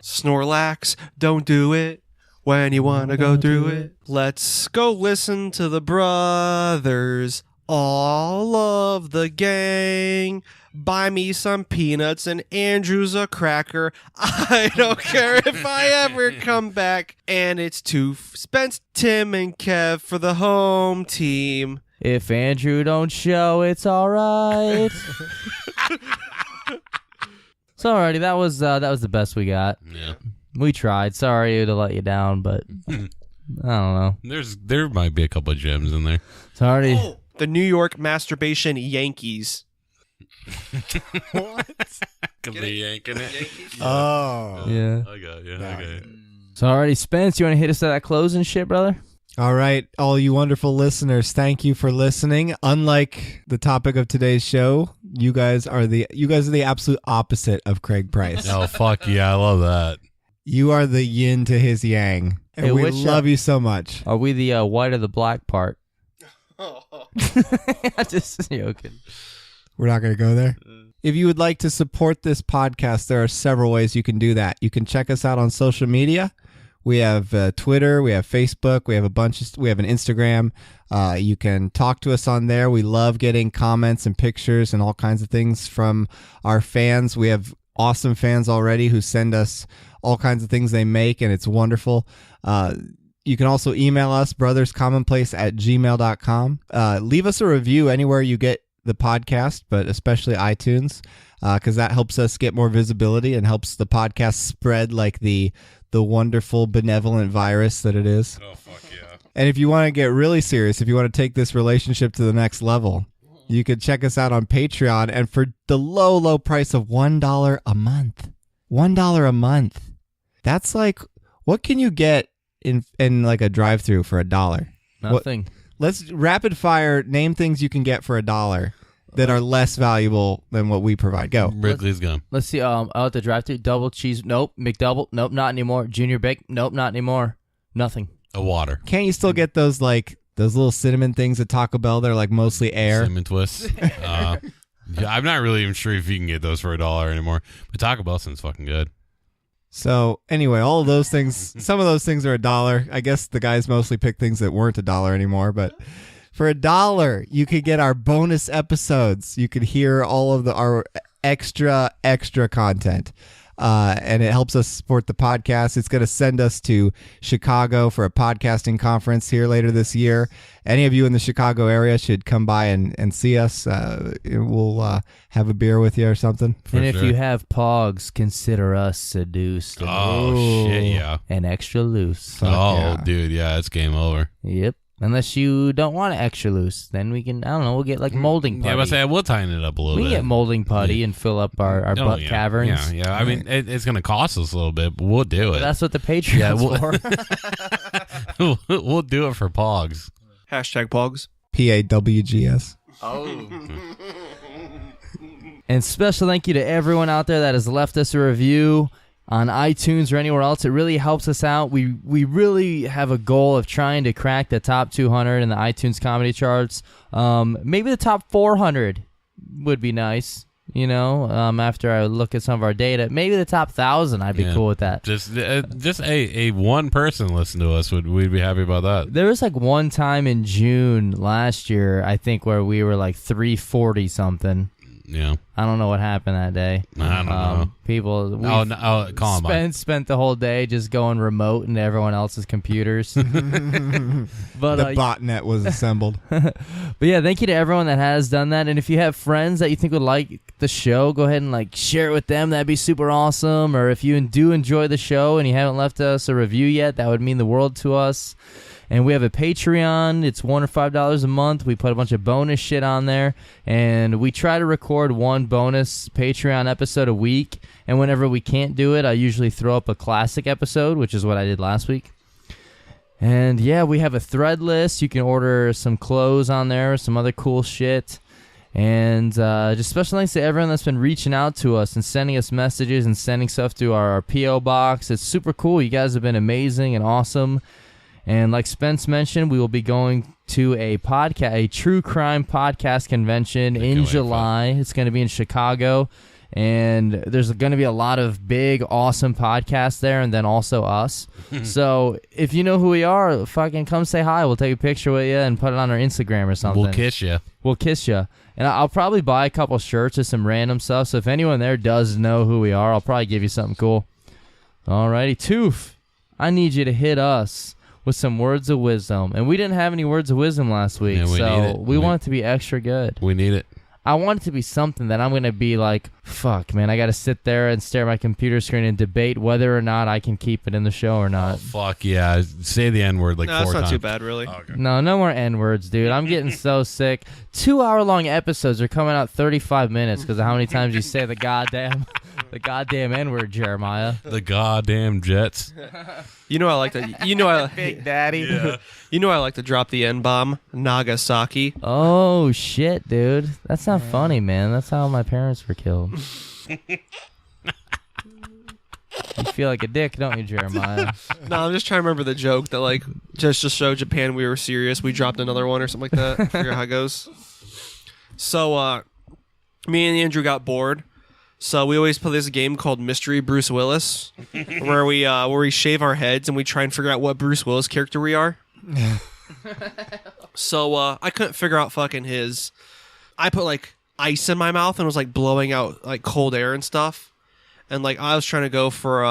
Snorlax, don't do it when you want to go through it. Let's go listen to the brothers, all of the gang. Buy me some peanuts and Andrew's a cracker. I don't care if I ever come back. And it's to Spence, Tim, and Kev for the home team. If Andrew don't show, it's all right. So alrighty, that was the best we got. Yeah. We tried. Sorry to let you down, but I don't know. There might be a couple of gems in there. Sorry. The New York Masturbation Yankees. What? Could be yanking it. Oh. Yeah. I got you. Yeah. Okay. So alrighty, Spence, you want to hit us at that closing shit, brother? All right, all you wonderful listeners, thank you for listening. Unlike the topic of today's show, you guys are the absolute opposite of Craig Price. Oh, fuck yeah. I love that. You are the yin to his yang. And Hey, we which, love you so much. Are we the white or the black part? Just joking. We're not going to go there. If you would like to support this podcast, there are several ways you can do that. You can check us out on social media. We have Twitter, we have Facebook, we have an Instagram. You can talk to us on there. We love getting comments and pictures and all kinds of things from our fans. We have awesome fans already who send us all kinds of things they make, and it's wonderful. You can also email us, brotherscommonplace@gmail.com. Leave us a review anywhere you get the podcast, but especially iTunes, because that helps us get more visibility and helps the podcast spread like the wonderful benevolent virus that it is. Oh, fuck yeah. And if you want to get really serious, if you want to take this relationship to the next level, you can check us out on Patreon. And for the low price of $1 a month, $1 a month, that's like, what can you get in like a drive-through for $1? Nothing. Let's rapid fire name things you can get for $1 that are less valuable than what we provide. Go. Wrigley's gum. Let's see. Out at the drive-thru, double cheese. Nope. McDouble. Nope, not anymore. Junior bake. Nope, not anymore. Nothing. A water. Can't you still get those little cinnamon things at Taco Bell? They're like mostly air. Cinnamon twists. Yeah, I'm not really even sure if you can get those for $1 anymore. But Taco Bell sounds fucking good. So anyway, all of those things, some of those things are $1. I guess the guys mostly pick things that weren't $1 anymore, but for $1, you could get our bonus episodes. You could hear all of our extra content. And it helps us support the podcast. It's going to send us to Chicago for a podcasting conference here later this year. Any of you in the Chicago area should come by and see us. We'll have a beer with you or something. And if you have pogs, consider us seduced. Oh, shit, yeah. And extra loose. Dude, yeah, it's game over. Yep. Unless you don't want it extra loose, then we can, I don't know, we'll get like molding putty. Yeah, but say we'll tighten it up a little we bit. can get molding putty and fill up our butt caverns. Yeah. I mean, it's going to cost us a little bit, but we'll do it. But that's what the Patreon's for. We'll do it for Pogs. Hashtag Pogs. PAWGS. Oh. And special thank you to everyone out there that has left us a review on iTunes or anywhere else. It really helps us out. We really have a goal of trying to crack the top 200 in the iTunes comedy charts. Maybe the top 400 would be nice, after I look at some of our data. Maybe the top 1,000, I'd be cool with that. Just a one person listen to us, we'd be happy about that. There was like one time in June last year, I think, where we were like 340 something. Yeah. I don't know what happened that day. I don't know. People spent the whole day just going remote into everyone else's computers. But the botnet was assembled. But yeah, thank you to everyone that has done that. And if you have friends that you think would like the show, go ahead and share it with them. That'd be super awesome. Or if you do enjoy the show and you haven't left us a review yet, that would mean the world to us. And we have a Patreon. It's $1 or $5 a month. We put a bunch of bonus shit on there. And we try to record one bonus Patreon episode a week. And whenever we can't do it, I usually throw up a classic episode, which is what I did last week. And yeah, we have a thread list. You can order some clothes on there, some other cool shit. And just special thanks to everyone that's been reaching out to us and sending us messages and sending stuff to our P.O. box. It's super cool. You guys have been amazing and awesome. And like Spence mentioned, we will be going to a true crime podcast convention in July. It's going to be in Chicago. And there's going to be a lot of big, awesome podcasts there, and then also us. So if you know who we are, fucking come say hi. We'll take a picture with you and put it on our Instagram or something. We'll kiss you. We'll kiss you. And I'll probably buy a couple shirts or some random stuff. So if anyone there does know who we are, I'll probably give you something cool. Alrighty, Toof, I need you to hit us with some words of wisdom. And we didn't have any words of wisdom last week, Yeah, we need so it. we want it to be extra good. We need it. I want it to be something that I'm going to be like, fuck, man, I got to sit there and stare at my computer screen and debate whether or not I can keep it in the show or not. Oh, fuck yeah. Say the N-word like 4 times. That's not too bad, really. Oh, okay. No more N-words, dude. I'm getting so sick. 2-hour-long episodes are coming out 35 minutes because of how many times you say the goddamn N-word, Jeremiah. The goddamn Jets. You know I like to. You know I Big Daddy. Yeah. You know I like to drop the N-bomb. Nagasaki. Oh, shit, dude. That's not funny, man. That's how my parents were killed. You feel like a dick, don't you, Jeremiah? No, I'm just trying to remember the joke that, like, just to show Japan we were serious, we dropped another one or something like that. I forget how it goes. So, me and Andrew got bored. So we always play this game called Mystery Bruce Willis, where we shave our heads and we try and figure out what Bruce Willis character we are. So I couldn't figure out fucking his. I put like ice in my mouth and was like blowing out like cold air and stuff, and like I was trying to go for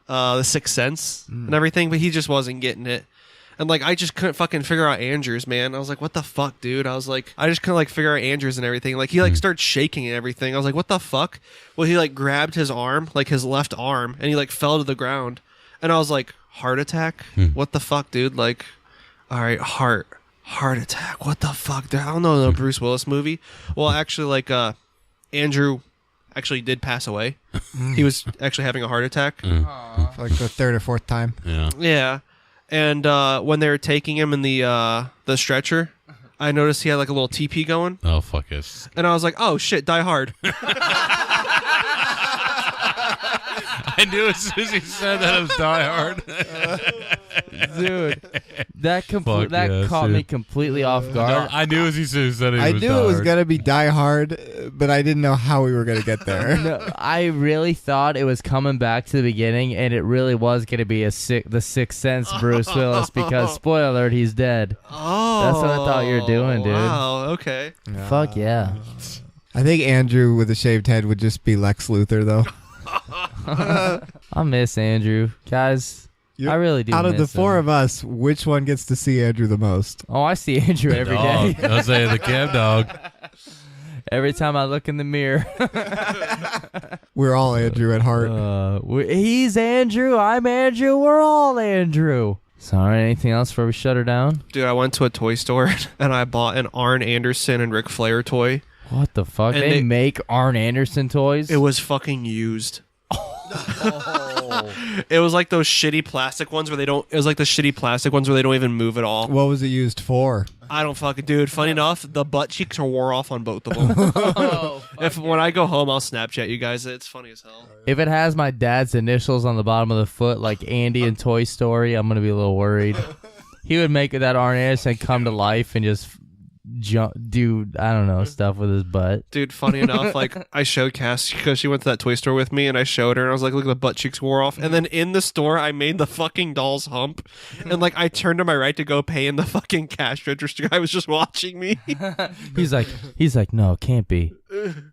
the Sixth Sense and everything, but he just wasn't getting it. And, like, I just couldn't fucking figure out Andrews, man. I was like, what the fuck, dude? I was like, I just couldn't, like, figure out Andrews and everything. Like, he, like, started shaking and everything. I was like, what the fuck? Well, he, like, grabbed his arm, like, his left arm, and he, like, fell to the ground. And I was like, heart attack? What the fuck, dude? Like, all right, heart attack. What the fuck, dude? I don't know the Bruce Willis movie. Well, actually, like, Andrew actually did pass away. He was actually having a heart attack. Like the third or fourth time. Yeah. Yeah. And when they were taking him in the stretcher, I noticed he had like a little TP going. Oh, fuck it. And I was like, oh shit, Die Hard. I knew as soon as he said that it was Die Hard. Dude, that caught me completely off No, guard. I knew as he said it I was knew Die it was Hard. going to be Die Hard, but I didn't know how we were going to get there. No, I really thought it was coming back to the beginning, and it really was going to be the Sixth Sense Bruce Willis because, spoiler alert, he's dead. Oh. That's what I thought you were doing, dude. Wow, okay. Fuck yeah. I think Andrew with a shaved head would just be Lex Luthor, though. I miss Andrew. Guys, I really do Out of the miss four him. of us, which one gets to see Andrew the most? Oh, I see Andrew every day. Dog. I'll say the cab dog. Every time I look in the mirror. We're all Andrew at heart. He's Andrew. I'm Andrew. We're all Andrew. Sorry, anything else before we shut her down? Dude, I went to a toy store and I bought an Arn Anderson and Ric Flair toy. What the fuck? And They make Arn Anderson toys? It was fucking used. It was like those shitty plastic ones where they don't. It was like the shitty plastic ones where they don't even move at all. What was it used for? I don't fucking, dude. Funny enough, the butt cheeks are wore off on both of them. When I go home, I'll Snapchat you guys. It's funny as hell. If it has my dad's initials on the bottom of the foot, like Andy in Toy Story, I'm gonna be a little worried. He would make that Arn Anderson come to life and just do I don't know stuff with his butt. Dude, funny enough, like I showed Cass because she went to that toy store with me, and I showed her, and I was like, "Look, the butt cheeks wore off." And then in the store, I made the fucking doll's hump, and like I turned to my right to go pay, and the fucking cash register guy was just watching me. He's like, no, it can't be.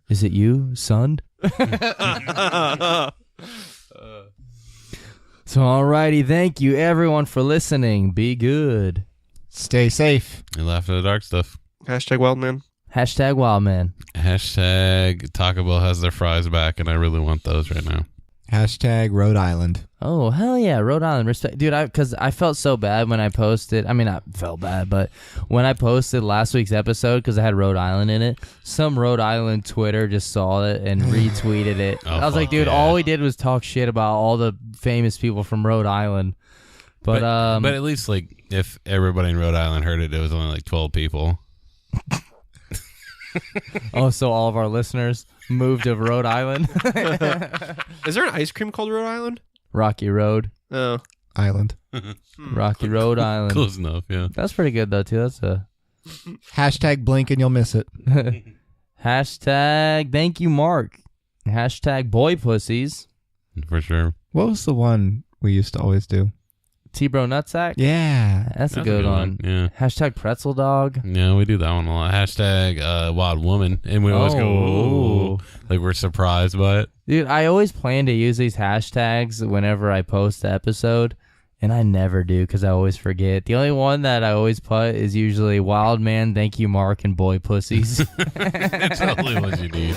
Is it you, son? So, alrighty, thank you everyone for listening. Be good. Stay safe. And laugh at the dark stuff. Hashtag Wildman. Hashtag Wildman. Hashtag Taco Bell has their fries back, and I really want those right now. Hashtag Rhode Island. Oh, hell yeah, Rhode Island. Respect. Dude, because I felt so bad when I posted. I mean, I felt bad, but when I posted last week's episode, because I had Rhode Island in it, some Rhode Island Twitter just saw it and retweeted it. Oh, I was like, dude, yeah. all we did was talk shit about all the famous people from Rhode Island. But at least, like, if everybody in Rhode Island heard it, it was only like 12 people. Oh, so all of our listeners moved to Rhode Island? Is there an ice cream called Rhode Island? Rocky Road. Oh. Island. Rocky Road Island. Close enough, yeah. That's pretty good, though, too. That's a... Hashtag blink and you'll miss it. Hashtag thank you, Mark. Hashtag boy pussies. For sure. What was the one we used to always do? T-Bro Nutsack? Yeah. That's a good one. Yeah. Hashtag pretzel dog. Yeah, we do that one a lot. Hashtag wild woman. And we always go, ooh. Like we're surprised by it. Dude, I always plan to use these hashtags whenever I post the episode. And I never do because I always forget. The only one that I always put is usually Wildman, Thank You, Mark, and Boy Pussies. That's the only ones you need.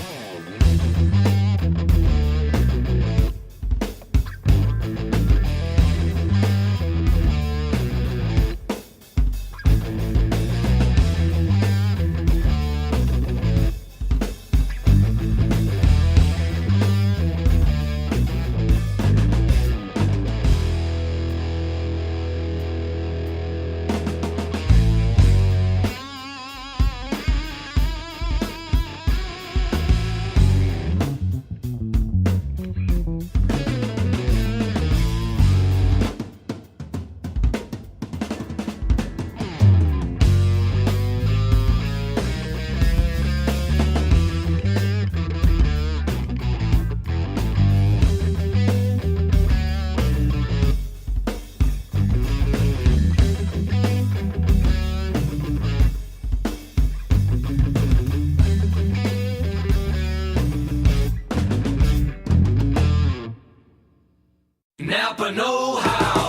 Napa know-how.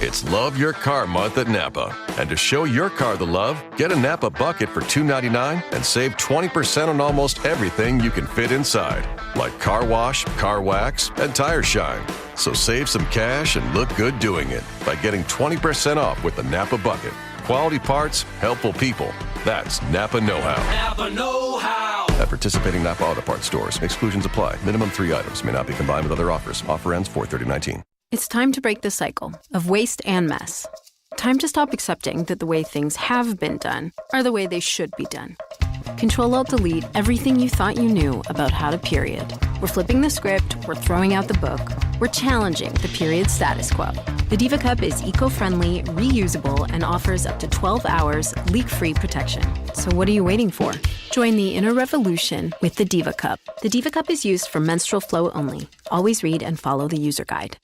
It's Love Your Car Month at Napa. And to show your car the love, get a Napa bucket for $2.99 and save 20% on almost everything you can fit inside, like car wash, car wax, and tire shine. So save some cash and look good doing it by getting 20% off with the Napa bucket. Quality parts, helpful people. That's Napa know-how. Napa know-how. At participating Napa Auto Parts stores, exclusions apply. Minimum 3 items may not be combined with other offers. Offer ends 4/30/19. It's time to break the cycle of waste and mess. Time to stop accepting that the way things have been done are the way they should be done. Control-Alt-Delete everything you thought you knew about how to period. We're flipping the script, we're throwing out the book, we're challenging the period status quo. The Diva Cup is eco-friendly, reusable, and offers up to 12 hours leak-free protection. So what are you waiting for? Join the inner revolution with the Diva Cup. The Diva Cup is used for menstrual flow only. Always read and follow the user guide.